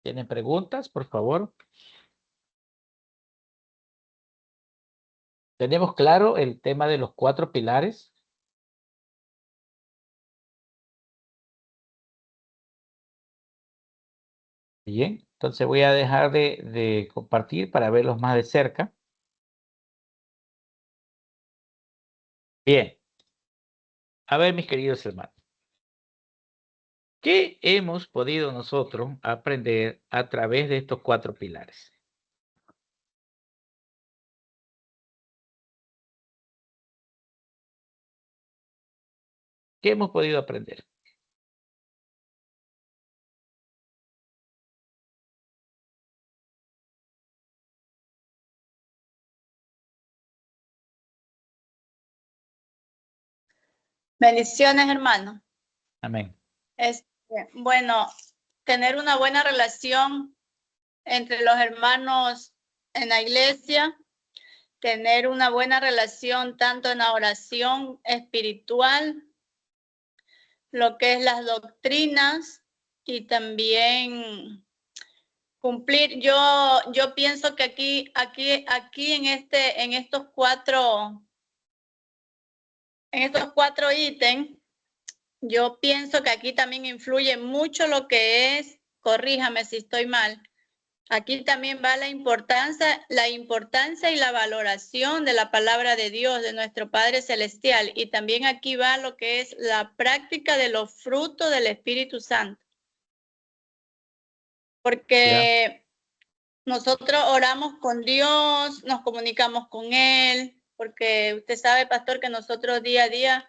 ¿Tienen preguntas, por favor? ¿Tenemos claro el tema de los 4 pilares? Bien, entonces voy a dejar de compartir para verlos más de cerca. Bien. A ver, mis queridos hermanos. ¿Qué hemos podido nosotros aprender a través de estos 4 pilares? ¿Qué hemos podido aprender? Bendiciones, hermano. Amén. Bueno, tener una buena relación entre los hermanos en la iglesia, tener una buena relación tanto en la oración espiritual, lo que es las doctrinas y también cumplir. Yo pienso que aquí en estos 4 ítems, yo pienso que aquí también influye mucho lo que es, corríjame si estoy mal, aquí también va la importancia y la valoración de la palabra de Dios, de nuestro Padre Celestial. Y también aquí va lo que es la práctica de los frutos del Espíritu Santo. Porque nosotros oramos con Dios, nos comunicamos con Él, porque usted sabe, pastor, que nosotros día a día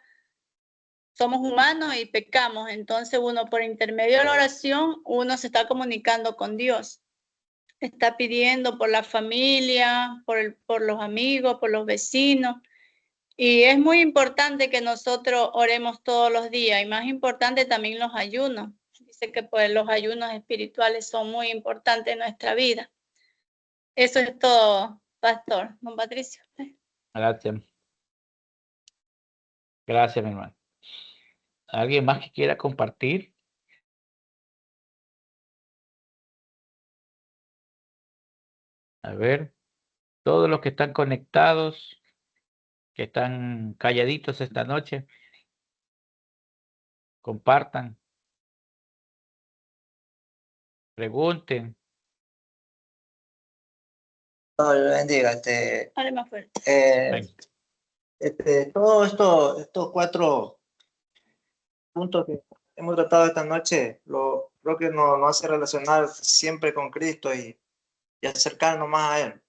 somos humanos y pecamos. Entonces uno por intermedio de la oración, uno se está comunicando con Dios. Está pidiendo por la familia, por los amigos, por los vecinos. Y es muy importante que nosotros oremos todos los días, y más importante también los ayunos. Dice que pues los ayunos espirituales son muy importantes en nuestra vida. Eso es todo, pastor. Don Patricio. Gracias. Gracias, mi hermano. ¿Alguien más que quiera compartir? A ver, todos los que están conectados, que están calladitos esta noche, compartan, pregunten. Dios le bendiga. Dale más fuerte. Todo estos 4 puntos que hemos tratado esta noche, creo que nos hace relacionar siempre con Cristo y acercarnos más a Él.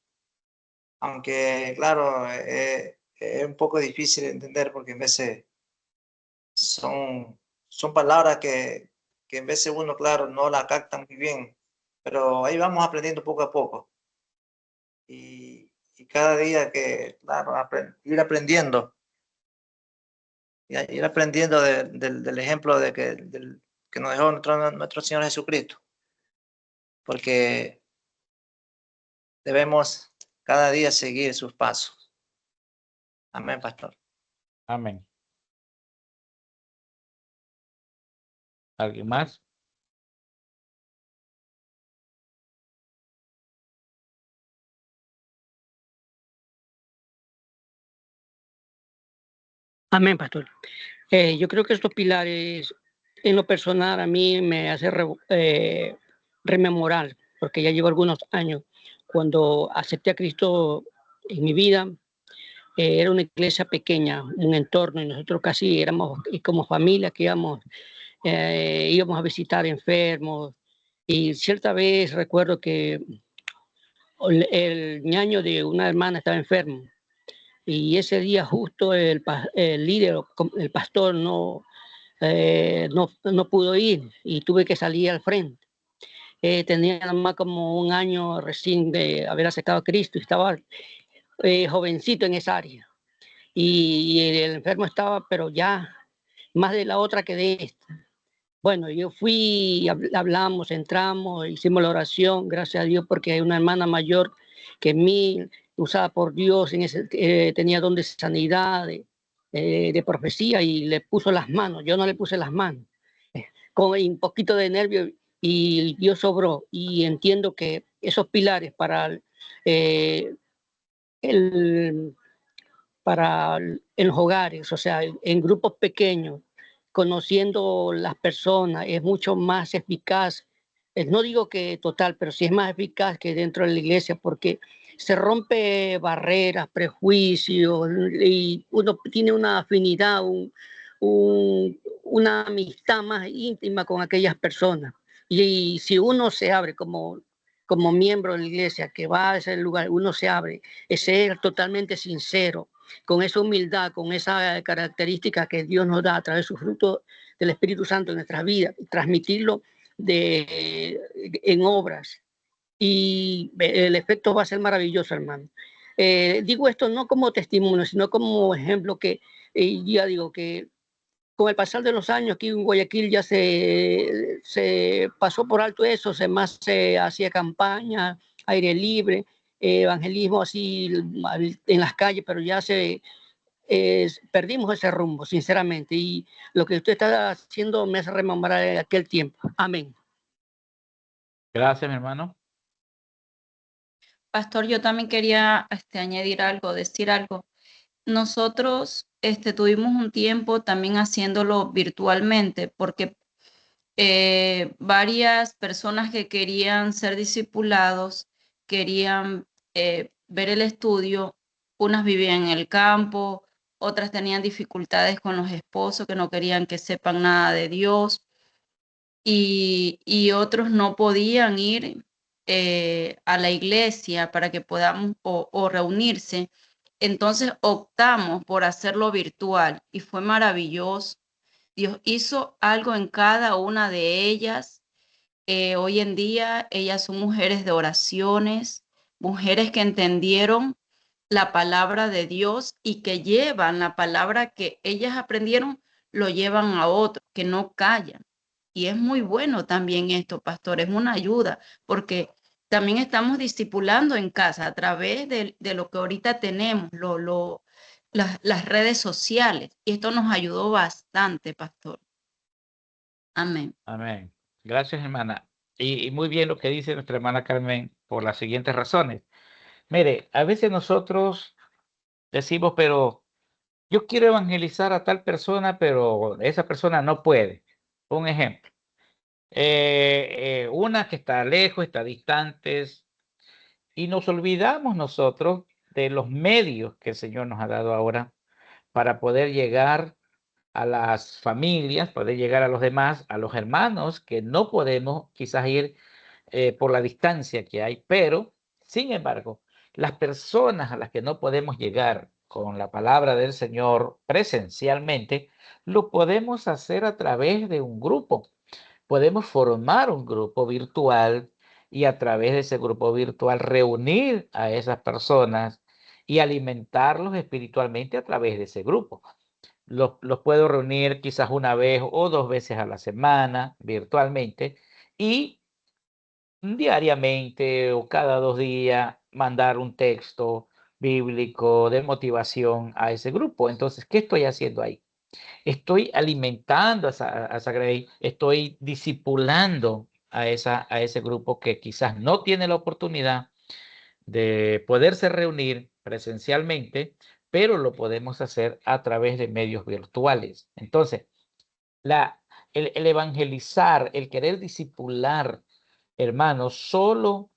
Aunque, claro, es un poco difícil de entender porque en veces son palabras que en veces uno, claro, no la capta muy bien, pero ahí vamos aprendiendo poco a poco. Y cada día que, claro, ir aprendiendo del ejemplo que nos dejó nuestro Señor Jesucristo, porque debemos cada día seguir sus pasos. Amén, pastor. Amén. ¿Alguien más? Amén, pastor. Yo creo que estos pilares en lo personal a mí me hace rememorar, porque ya llevo algunos años, cuando acepté a Cristo en mi vida. Era una iglesia pequeña, un entorno, y nosotros casi éramos como familia que íbamos a visitar enfermos. Y cierta vez recuerdo que el ñaño de una hermana estaba enfermo, y ese día justo el líder, el pastor, no pudo ir y tuve que salir al frente. Tenía nada más como un año recién de haber aceptado a Cristo y estaba jovencito en esa área. Y el enfermo estaba, pero ya más de la otra que de esta. Bueno, yo fui, hablamos, entramos, hicimos la oración, gracias a Dios, porque hay una hermana mayor que mí, usada por Dios, tenía don de sanidad, de profecía, y le puso las manos. Yo no le puse las manos, con un poquito de nervio, y Dios sobró. Y entiendo que esos pilares para en los hogares, o sea, en grupos pequeños, conociendo las personas, es mucho más eficaz. No digo que total, pero sí es más eficaz que dentro de la iglesia, porque se rompe barreras, prejuicios, y uno tiene una afinidad, una amistad más íntima con aquellas personas. Y si uno se abre como miembro de la iglesia, que va a ese lugar, uno se abre, es ser totalmente sincero, con esa humildad, con esa característica que Dios nos da a través de su fruto del Espíritu Santo en nuestras vidas, transmitirlo en obras. Y el efecto va a ser maravilloso, hermano. Digo esto no como testimonio, sino como ejemplo que ya digo que con el pasar de los años aquí en Guayaquil ya se pasó por alto eso, más se hacía campaña, aire libre, evangelismo así en las calles, pero ya perdimos ese rumbo, sinceramente, y lo que usted está haciendo me hace rememorar aquel tiempo. Amén. Gracias, mi hermano. Pastor, yo también quería añadir algo, decir algo. Nosotros tuvimos un tiempo también haciéndolo virtualmente, porque varias personas que querían ser discipulados, querían ver el estudio, unas vivían en el campo, otras tenían dificultades con los esposos que no querían que sepan nada de Dios, y otros no podían ir a la iglesia para que podamos o reunirse. Entonces optamos por hacerlo virtual y fue maravilloso. Dios hizo algo en cada una de ellas. Hoy en día ellas son mujeres de oraciones, mujeres que entendieron la palabra de Dios y que llevan la palabra que ellas aprendieron, lo llevan a otros, que no callan. Y es muy bueno también esto, pastor, es una ayuda, porque también estamos discipulando en casa a través de lo que ahorita tenemos, las redes sociales. Y esto nos ayudó bastante, pastor. Amén. Amén. Gracias, hermana. Y muy bien lo que dice nuestra hermana Carmen por las siguientes razones. Mire, a veces nosotros decimos, pero yo quiero evangelizar a tal persona, pero esa persona no puede. Un ejemplo. Una que está lejos, está distante, y nos olvidamos nosotros de los medios que el Señor nos ha dado ahora para poder llegar a las familias, poder llegar a los demás, a los hermanos que no podemos quizás ir por la distancia que hay, pero sin embargo, las personas a las que no podemos llegar con la palabra del Señor presencialmente, lo podemos hacer a través de un grupo. Podemos formar un grupo virtual y a través de ese grupo virtual reunir a esas personas y alimentarlos espiritualmente a través de ese grupo. Los puedo reunir quizás una vez o 2 veces a la semana virtualmente y diariamente o cada 2 días mandar un texto bíblico de motivación a ese grupo. Entonces, ¿qué estoy haciendo ahí? Estoy alimentando a esa grey, estoy discipulando a ese grupo que quizás no tiene la oportunidad de poderse reunir presencialmente, pero lo podemos hacer a través de medios virtuales. Entonces, el evangelizar, el querer discipular, hermanos, solo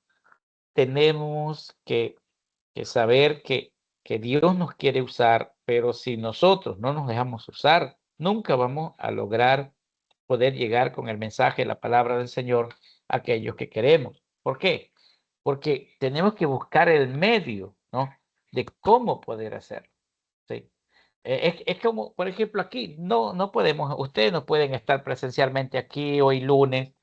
tenemos que saber que Dios nos quiere usar, pero si nosotros no nos dejamos usar, nunca vamos a lograr poder llegar con el mensaje, la palabra del Señor a aquellos que queremos. ¿Por qué? Porque tenemos que buscar el medio, ¿no?, de cómo poder hacerlo. ¿Sí? Es como, por ejemplo, aquí, no podemos, ustedes no pueden estar presencialmente aquí hoy lunes,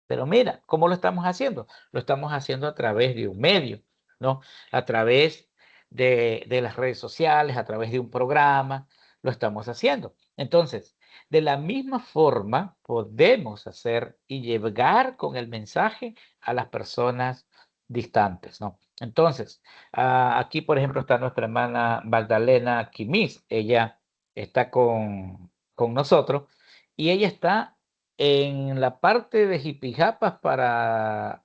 pero mira, ¿cómo lo estamos haciendo? Lo estamos haciendo a través de un medio, ¿no? A través de las redes sociales, a través de un programa, lo estamos haciendo. Entonces, de la misma forma, podemos hacer y llegar con el mensaje a las personas distantes, ¿no? Entonces, aquí, por ejemplo, está nuestra hermana Magdalena Quimis. Ella está con nosotros y ella está en la parte de Jipijapas para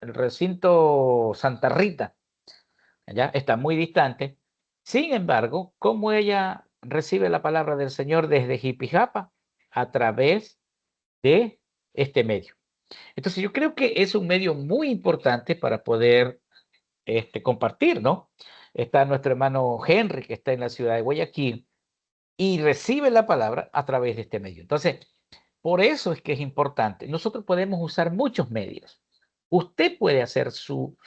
el recinto Santa Rita. Ya está muy distante. Sin embargo, ¿cómo ella recibe la palabra del Señor desde Jipijapa? A través de este medio. Entonces, yo creo que es un medio muy importante para poder compartir, ¿no? Está nuestro hermano Henry, que está en la ciudad de Guayaquil, y recibe la palabra a través de este medio. Entonces, por eso es que es importante. Nosotros podemos usar muchos medios. Usted puede hacer su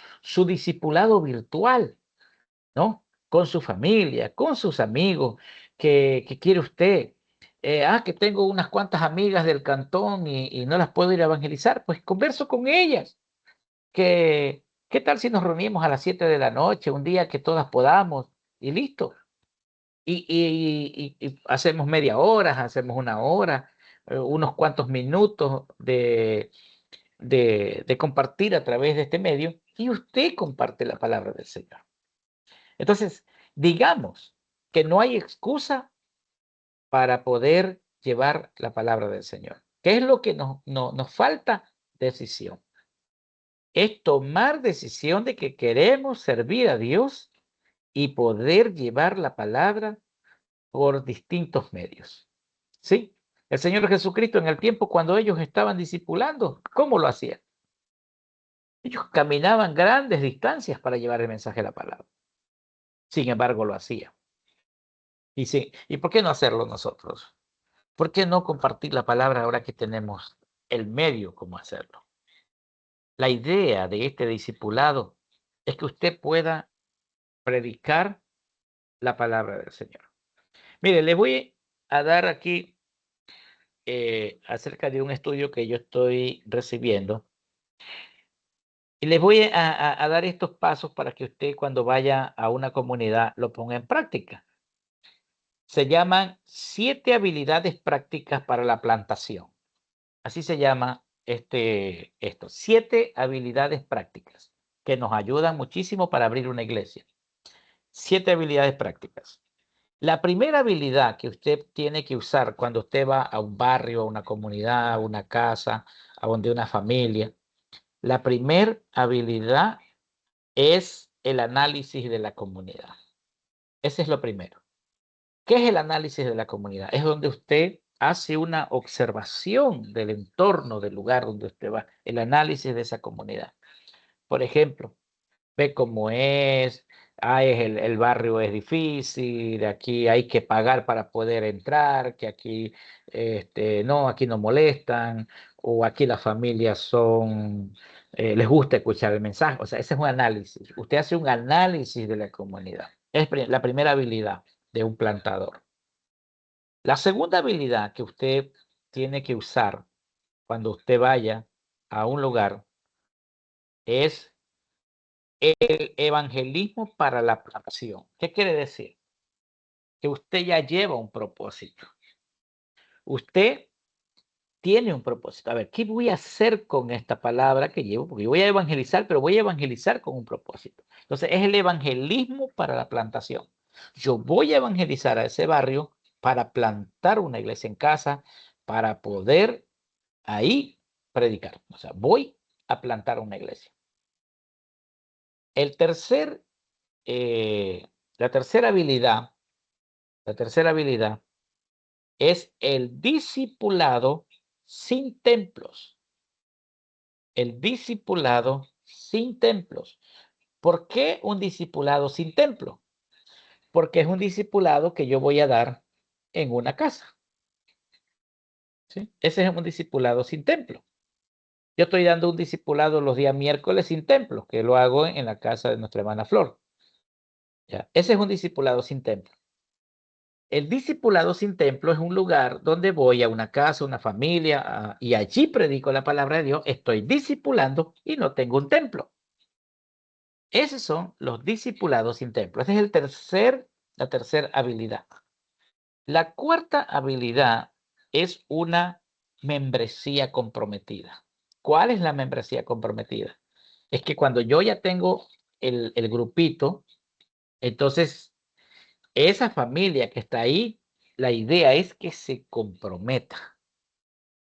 discipulado virtual, ¿no? Con su familia, con sus amigos, que quiere usted. Que tengo unas cuantas amigas del cantón y no las puedo ir a evangelizar, pues converso con ellas. ¿Qué tal si nos reunimos a las 7 de la noche, un día que todas podamos y listo? Y hacemos media hora, hacemos una hora, unos cuantos minutos de compartir a través de este medio y usted comparte la palabra del Señor. Entonces, digamos que no hay excusa para poder llevar la palabra del Señor. ¿Qué es lo que nos falta? Decisión. Es tomar decisión de que queremos servir a Dios y poder llevar la palabra por distintos medios. ¿Sí? El Señor Jesucristo, en el tiempo cuando ellos estaban discipulando, ¿cómo lo hacían? Ellos caminaban grandes distancias para llevar el mensaje de la palabra. Sin embargo, lo hacían. ¿Y por qué no hacerlo nosotros? ¿Por qué no compartir la palabra ahora que tenemos el medio cómo hacerlo? La idea de este discipulado es que usted pueda predicar la palabra del Señor. Mire, le voy a dar aquí acerca de un estudio que yo estoy recibiendo. Y les voy a dar estos pasos para que usted cuando vaya a una comunidad lo ponga en práctica. Se llaman 7 habilidades prácticas para la plantación. Así se llama esto. 7 habilidades prácticas que nos ayudan muchísimo para abrir una iglesia. 7 habilidades prácticas. La primera habilidad que usted tiene que usar cuando usted va a un barrio, a una comunidad, a una casa, a donde una familia, la primera habilidad es el análisis de la comunidad. Ese es lo primero. ¿Qué es el análisis de la comunidad? Es donde usted hace una observación del entorno, del lugar donde usted va, el análisis de esa comunidad. Por ejemplo, ve cómo es, el barrio es difícil, aquí hay que pagar para poder entrar, que aquí aquí no molestan, o aquí las familias les gusta escuchar el mensaje. O sea, ese es un análisis. Usted hace un análisis de la comunidad. Es la primera habilidad de un plantador. La segunda habilidad que usted tiene que usar cuando usted vaya a un lugar es el evangelismo para la plantación. ¿Qué quiere decir? Que usted ya lleva un propósito. Usted tiene un propósito. A ver, ¿qué voy a hacer con esta palabra que llevo? Porque yo voy a evangelizar, pero voy a evangelizar con un propósito. Entonces, es el evangelismo para la plantación. Yo voy a evangelizar a ese barrio para plantar una iglesia en casa, para poder ahí predicar. O sea, voy a plantar una iglesia. La tercera habilidad es el discipulado sin templos. El discipulado sin templos. ¿Por qué un discipulado sin templo? Porque es un discipulado que yo voy a dar en una casa. ¿Sí? Ese es un discipulado sin templo. Yo estoy dando un discipulado los días miércoles sin templo, que lo hago en la casa de nuestra hermana Flor. ¿Ya? Ese es un discipulado sin templo. El discipulado sin templo es un lugar donde voy a una casa, una familia, y allí predico la palabra de Dios, estoy discipulando y no tengo un templo. Esos son los discipulados sin templo. Esa es la tercera habilidad. La cuarta habilidad es una membresía comprometida. ¿Cuál es la membresía comprometida? Es que cuando yo ya tengo el grupito, entonces esa familia que está ahí, la idea es que se comprometa.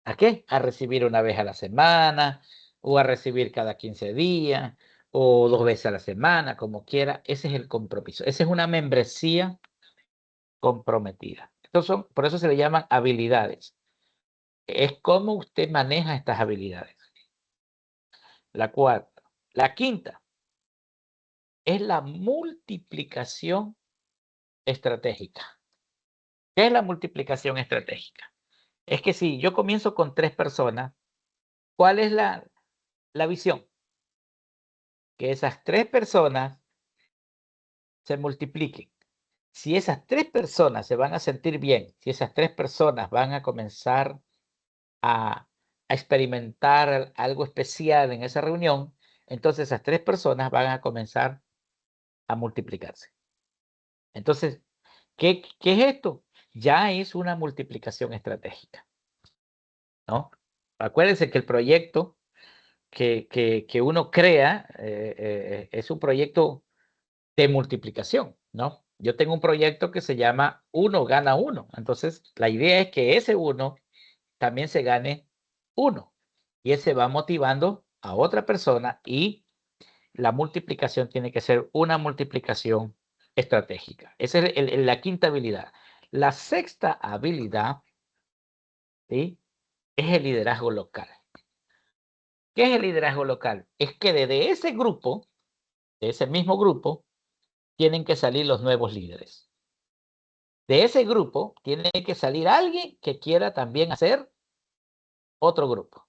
¿A qué? A recibir una vez a la semana, o a recibir cada 15 días, o 2 veces a la semana, como quiera. Ese es el compromiso. Esa es una membresía comprometida. Por eso se le llaman habilidades. Es cómo usted maneja estas habilidades. La cuarta. La quinta es la multiplicación estratégica. ¿Qué es la multiplicación estratégica? Es que si yo comienzo con 3 personas, ¿cuál es la visión? Que esas 3 personas se multipliquen. Si esas 3 personas se van a sentir bien, si esas 3 personas van a comenzar a experimentar algo especial en esa reunión, entonces esas 3 personas van a comenzar a multiplicarse. Entonces, ¿qué es esto? Ya es una multiplicación estratégica, ¿no? Acuérdense que el proyecto que uno crea es un proyecto de multiplicación, ¿no? Yo tengo un proyecto que se llama Uno gana uno. Entonces, la idea es que ese uno también se gane uno. Y ese va motivando a otra persona y la multiplicación tiene que ser una multiplicación estratégica. Esa es la quinta habilidad. La sexta habilidad, ¿sí?, es el liderazgo local. ¿Qué es el liderazgo local? Es que desde ese grupo, de ese mismo grupo, tienen que salir los nuevos líderes. De ese grupo tiene que salir alguien que quiera también hacer otro grupo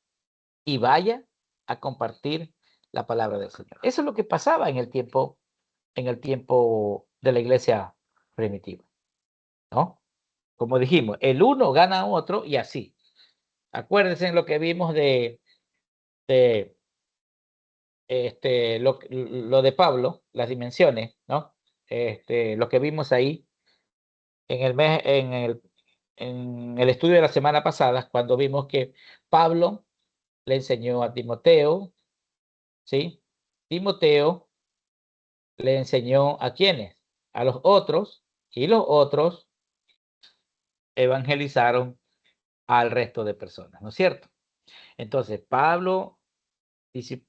y vaya a compartir la palabra del Señor. Eso es lo que pasaba en el tiempo de la iglesia primitiva, ¿no? Como dijimos, el uno gana a otro y así. Acuérdense en lo que vimos lo de Pablo, las dimensiones, ¿no? Lo que vimos ahí en el estudio de la semana pasada, cuando vimos que Pablo le enseñó a Timoteo, ¿sí? Timoteo le enseñó a quiénes, a los otros, y los otros evangelizaron al resto de personas, ¿no es cierto? Entonces, Pablo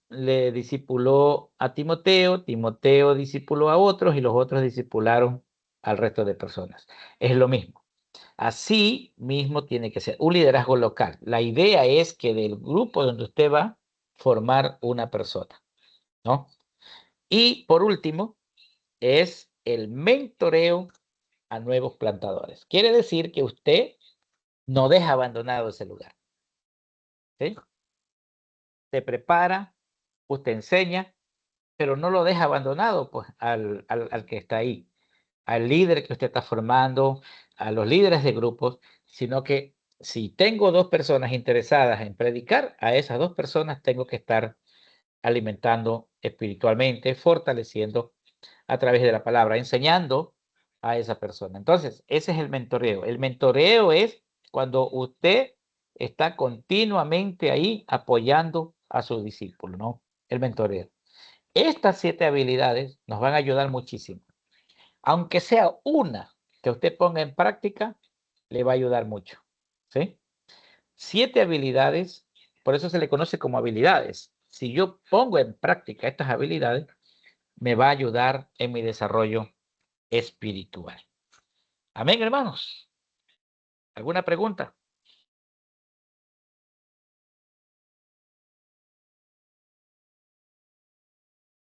le discipuló a Timoteo, Timoteo discipuló a otros y los otros discipularon al resto de personas. Es lo mismo. Así mismo tiene que ser un liderazgo local. La idea es que del grupo donde usted va a formar una persona, ¿no? Y por último, es el mentoreo a nuevos plantadores. Quiere decir que usted no deja abandonado ese lugar, ¿sí? Se prepara, usted enseña, pero no lo deja abandonado, pues, al que está ahí, al líder que usted está formando, a los líderes de grupos, sino que si tengo 2 personas interesadas en predicar, a esas 2 personas tengo que estar alimentando espiritualmente, fortaleciendo a través de la palabra, enseñando a esa persona. Entonces, ese es el mentoreo. El mentoreo es cuando usted está continuamente ahí apoyando a su discípulo, ¿no? El mentoreo. Estas 7 habilidades nos van a ayudar muchísimo. Aunque sea una que usted ponga en práctica, le va a ayudar mucho, ¿sí? 7 habilidades, por eso se le conoce como habilidades. Si yo pongo en práctica estas habilidades, me va a ayudar en mi desarrollo espiritual. Amén, hermanos. ¿Alguna pregunta?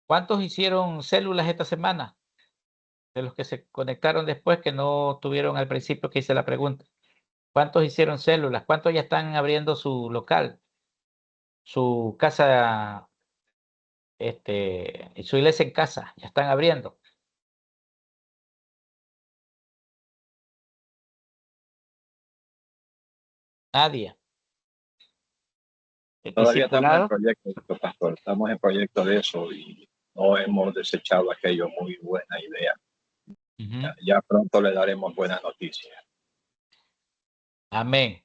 ¿Cuántos hicieron células esta semana? De los que se conectaron después, que no tuvieron al principio que hice la pregunta. ¿Cuántos hicieron células? ¿Cuántos ya están abriendo su local? Su casa, su iglesia en casa, ya están abriendo. Nadie. Todavía estamos en ¿Discipulado? proyecto, pastor. Estamos en proyecto de eso y no hemos desechado aquello. Muy buena idea. Ya pronto le daremos buenas noticias. Amén.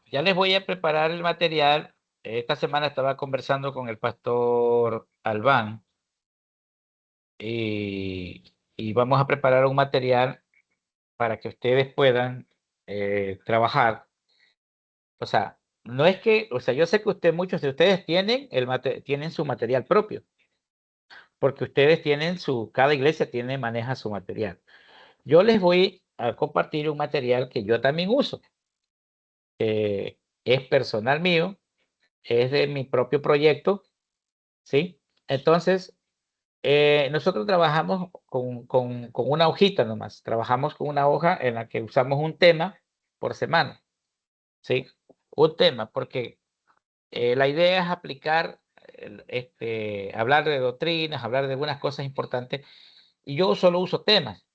Ya les voy a preparar el material. Esta semana estaba conversando con el pastor Albán y vamos a preparar un material para que ustedes puedan trabajar. O sea, no es que, o sea, yo sé que muchos de ustedes tienen tienen su material propio, porque ustedes tienen cada iglesia maneja su material. Yo les voy a compartir un material que yo también uso, que es personal mío, es de mi propio proyecto, ¿sí? Entonces, nosotros trabajamos con una hojita nomás, trabajamos con una hoja en la que usamos un tema por semana, ¿sí? Un tema, porque la idea es aplicar, hablar de doctrinas, hablar de algunas cosas importantes, y yo solo uso temas.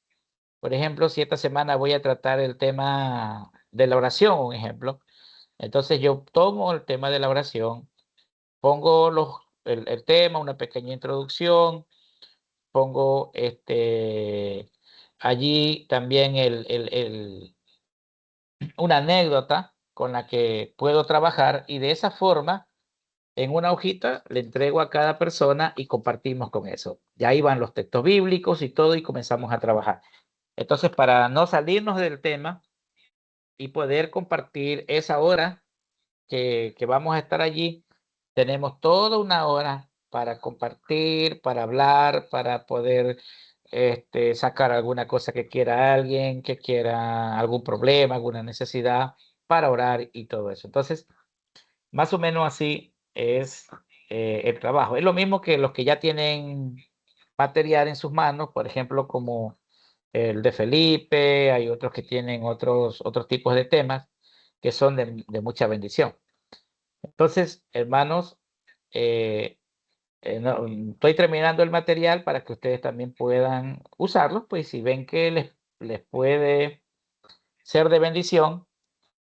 Por ejemplo, si esta semana voy a tratar el tema de la oración, un ejemplo, entonces yo tomo el tema de la oración, pongo el tema, una pequeña introducción, pongo allí también una anécdota con la que puedo trabajar, y de esa forma en una hojita le entrego a cada persona y compartimos con eso. Ya ahí van los textos bíblicos y todo y comenzamos a trabajar. Entonces, para no salirnos del tema y poder compartir esa hora que vamos a estar allí, tenemos toda una hora para compartir, para hablar, para poder sacar alguna cosa que quiera alguien, que quiera algún problema, alguna necesidad, para orar y todo eso. Entonces, más o menos así es el trabajo. Es lo mismo que los que ya tienen material en sus manos, por ejemplo, como el de Felipe, hay otros que tienen otros tipos de temas que son de mucha bendición. Entonces, hermanos, estoy terminando el material para que ustedes también puedan usarlo, pues si ven que les puede ser de bendición,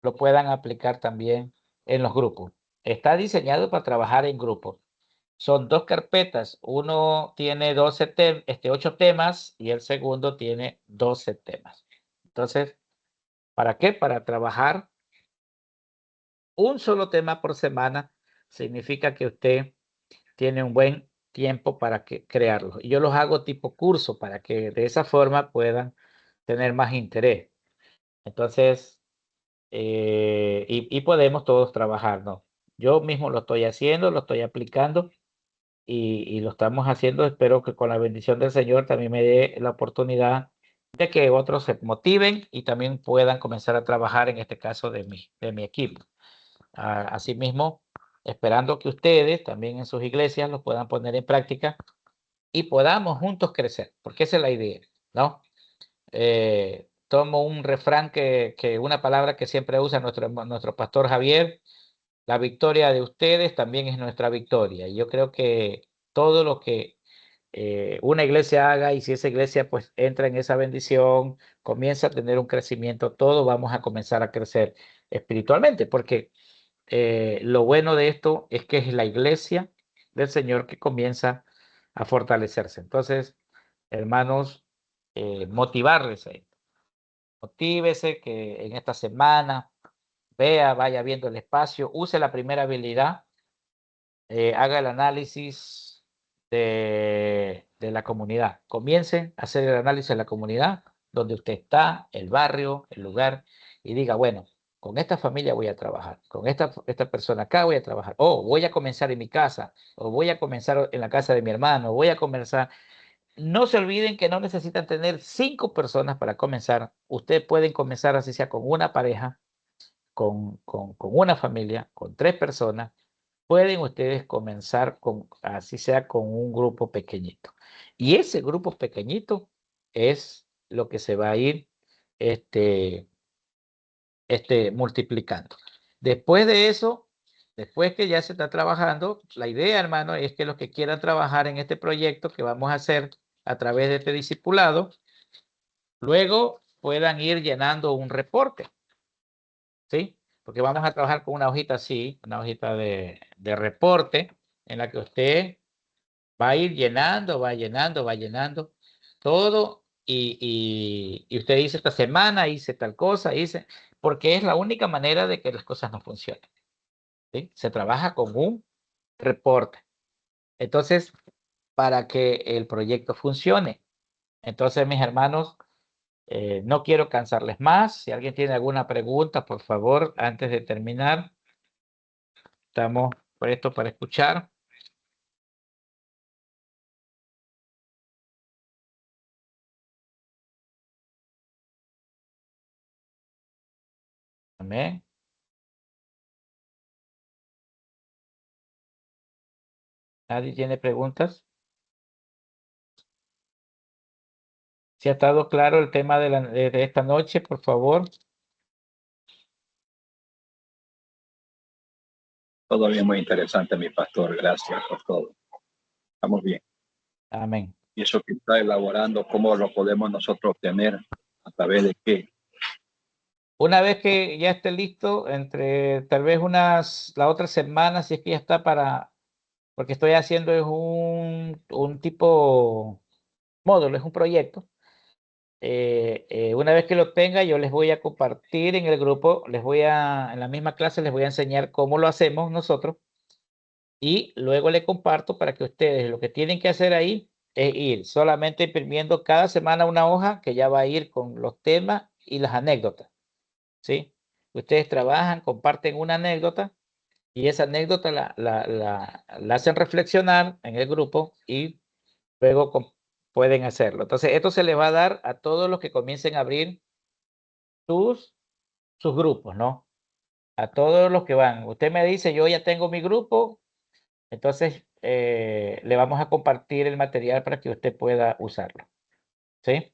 lo puedan aplicar también en los grupos. Está diseñado para trabajar en grupos. Son 2 carpetas. Uno tiene 8 temas y el segundo tiene 12 temas. Entonces, ¿para qué? Para trabajar un solo tema por semana. Significa que usted tiene un buen tiempo para crearlo. Y yo los hago tipo curso para que de esa forma puedan tener más interés. Entonces, y podemos todos trabajar, ¿no? Yo mismo lo estoy haciendo, lo estoy aplicando y lo estamos haciendo. Espero que con la bendición del Señor también me dé la oportunidad de que otros se motiven y también puedan comenzar a trabajar, en este caso de mi equipo. Asimismo, esperando que ustedes también en sus iglesias lo puedan poner en práctica y podamos juntos crecer, porque esa es la idea, ¿no? Tomo un refrán una palabra que siempre usa nuestro pastor Javier: la victoria de ustedes también es nuestra victoria. Y yo creo que todo lo que una iglesia haga, y si esa iglesia pues entra en esa bendición, comienza a tener un crecimiento, todos vamos a comenzar a crecer espiritualmente, porque lo bueno de esto es que es la iglesia del Señor que comienza a fortalecerse. Entonces, hermanos, motivarles a esto. Motívese que en esta semana vaya viendo el espacio, use la primera habilidad, haga el análisis de la comunidad. Comience a hacer el análisis de la comunidad, donde usted está, el barrio, el lugar, y diga, bueno, con esta familia voy a trabajar, con esta persona acá voy a trabajar, o voy a comenzar en mi casa, o voy a comenzar en la casa de mi hermano, voy a comenzar no se olviden que no necesitan tener 5 personas para comenzar. Ustedes pueden comenzar así sea con una pareja, con una familia, con 3 personas. Pueden ustedes comenzar con, así sea con un grupo pequeñito. Y ese grupo pequeñito es lo que se va a ir multiplicando. Después de eso, después que ya se está trabajando, la idea, hermano, es que los que quieran trabajar en este proyecto que vamos a hacer a través de este discipulado, luego puedan ir llenando un reporte, ¿sí? Porque vamos a trabajar con una hojita así, una hojita de reporte, en la que usted va a ir llenando, va llenando todo, y usted dice, esta semana hice tal cosa, porque es la única manera de que las cosas no funcionen, ¿sí? Se trabaja con un reporte. Entonces, para que el proyecto funcione. Entonces, mis hermanos, no quiero cansarles más. Si alguien tiene alguna pregunta, por favor, antes de terminar, estamos prestos para escuchar. Amén. ¿Nadie tiene preguntas? Si ha estado claro el tema de esta noche, por favor. Todavía muy interesante, mi pastor. Gracias por todo. Estamos bien. Amén. Y eso que está elaborando, ¿cómo lo podemos nosotros obtener? ¿A través de qué? Una vez que ya esté listo, entre tal vez la otra semana, si es que ya está porque estoy haciendo es un tipo módulo, es un proyecto. Una vez que lo tenga, yo les voy a compartir en el grupo, en la misma clase les voy a enseñar cómo lo hacemos nosotros, y luego le comparto para que ustedes lo que tienen que hacer ahí es ir solamente imprimiendo cada semana una hoja que ya va a ir con los temas y las anécdotas, ¿sí? Ustedes trabajan, comparten una anécdota, y esa anécdota la hacen reflexionar en el grupo, y luego pueden hacerlo. Entonces, esto se les va a dar a todos los que comiencen a abrir sus grupos, ¿no? A todos los que van. Usted me dice, yo ya tengo mi grupo, entonces le vamos a compartir el material para que usted pueda usarlo, ¿sí?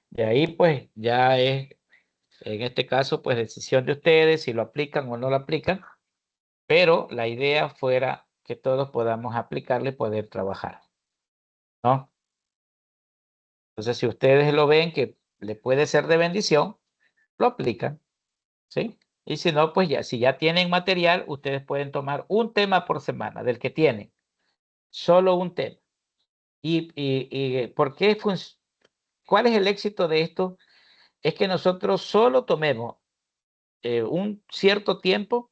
De ahí, pues, ya es, en este caso, pues, decisión de ustedes si lo aplican o no lo aplican, pero la idea fuera que todos podamos aplicarle y poder trabajar, ¿no? Entonces, si ustedes lo ven que le puede ser de bendición, lo aplican, ¿sí? Y si no, pues ya, si ya tienen material, ustedes pueden tomar un tema por semana del que tienen, solo un tema. ¿Y por qué cuál es el éxito de esto? Es que nosotros solo tomemos un cierto tiempo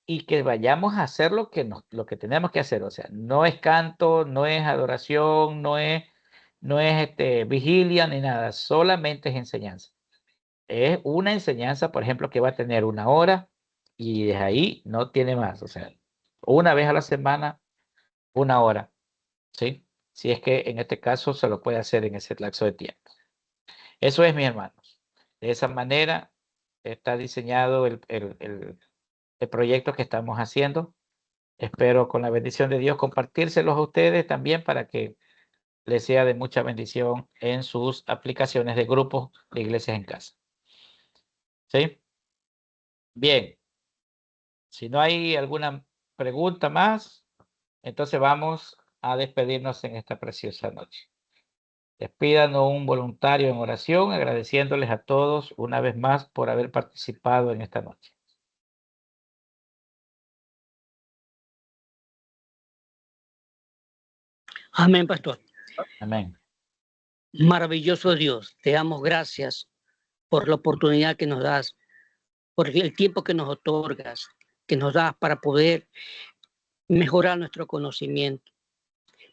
y que vayamos a hacer lo que tenemos que hacer. O sea, no es canto, no es adoración, no es vigilia ni nada, solamente es enseñanza. Es una enseñanza, por ejemplo, que va a tener 1 hora, y desde ahí no tiene más. O sea, una vez a la semana, 1 hora, ¿sí? Si es que en este caso se lo puede hacer en ese lapso de tiempo. Eso es, mis hermanos. De esa manera está diseñado el proyecto que estamos haciendo. Espero, con la bendición de Dios, compartírselos a ustedes también para que les sea de mucha bendición en sus aplicaciones de grupos de iglesias en casa. ¿Sí? Bien. Si no hay alguna pregunta más, entonces vamos a despedirnos en esta preciosa noche. Despídanos un voluntario en oración, agradeciéndoles a todos una vez más por haber participado en esta noche. Amén, pastor. Amén. Maravilloso Dios, te damos gracias por la oportunidad que nos das, por el tiempo que nos otorgas, que nos das para poder mejorar nuestro conocimiento,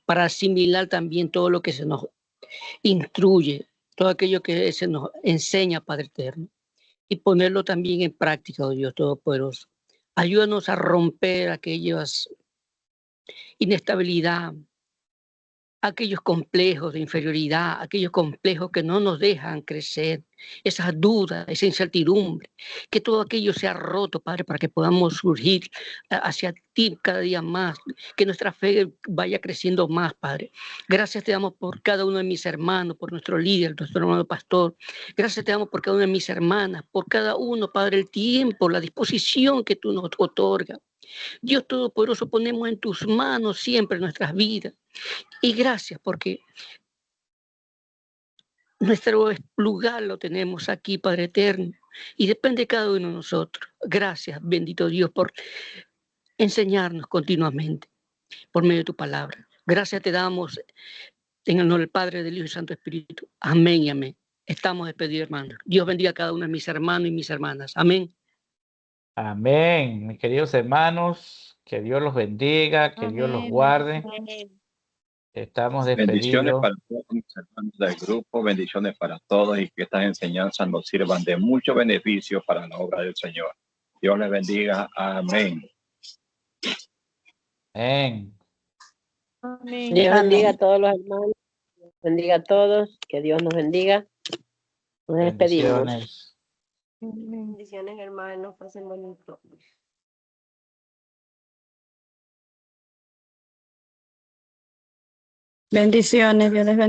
para asimilar también todo lo que se nos instruye, todo aquello que se nos enseña, Padre Eterno, y ponerlo también en práctica, oh Dios Todopoderoso. Ayúdanos a romper aquellas inestabilidad, aquellos complejos de inferioridad, aquellos complejos que no nos dejan crecer, esas dudas, esa incertidumbre, que todo aquello sea roto, Padre, para que podamos surgir hacia ti cada día más, que nuestra fe vaya creciendo más, Padre. Gracias te damos por cada uno de mis hermanos, por nuestro líder, nuestro hermano pastor. Gracias te damos por cada una de mis hermanas, por cada uno, Padre, el tiempo, la disposición que tú nos otorgas. Dios Todopoderoso, ponemos en tus manos siempre nuestras vidas. Y gracias porque nuestro lugar lo tenemos aquí, Padre Eterno, y depende de cada uno de nosotros. Gracias, bendito Dios, por enseñarnos continuamente por medio de tu palabra. Gracias te damos en el nombre del Padre, del Hijo y del Santo Espíritu. Amén y amén. Estamos despedidos, hermanos. Dios bendiga a cada uno de mis hermanos y mis hermanas. Amén. Amén, mis queridos hermanos. Que Dios los bendiga, que Dios los guarde. Estamos Bendiciones despedidos. para todos mis hermanos del grupo, bendiciones para todos y que estas enseñanzas nos sirvan de mucho beneficio para la obra del Señor. Dios les bendiga. Amén. Amén. Dios bendiga a todos los hermanos, Dios bendiga a todos, que Dios nos bendiga. Nos despedimos. Bendiciones. Bendiciones, hermanos, pasen bonito. Bendiciones, Dios les bendiga.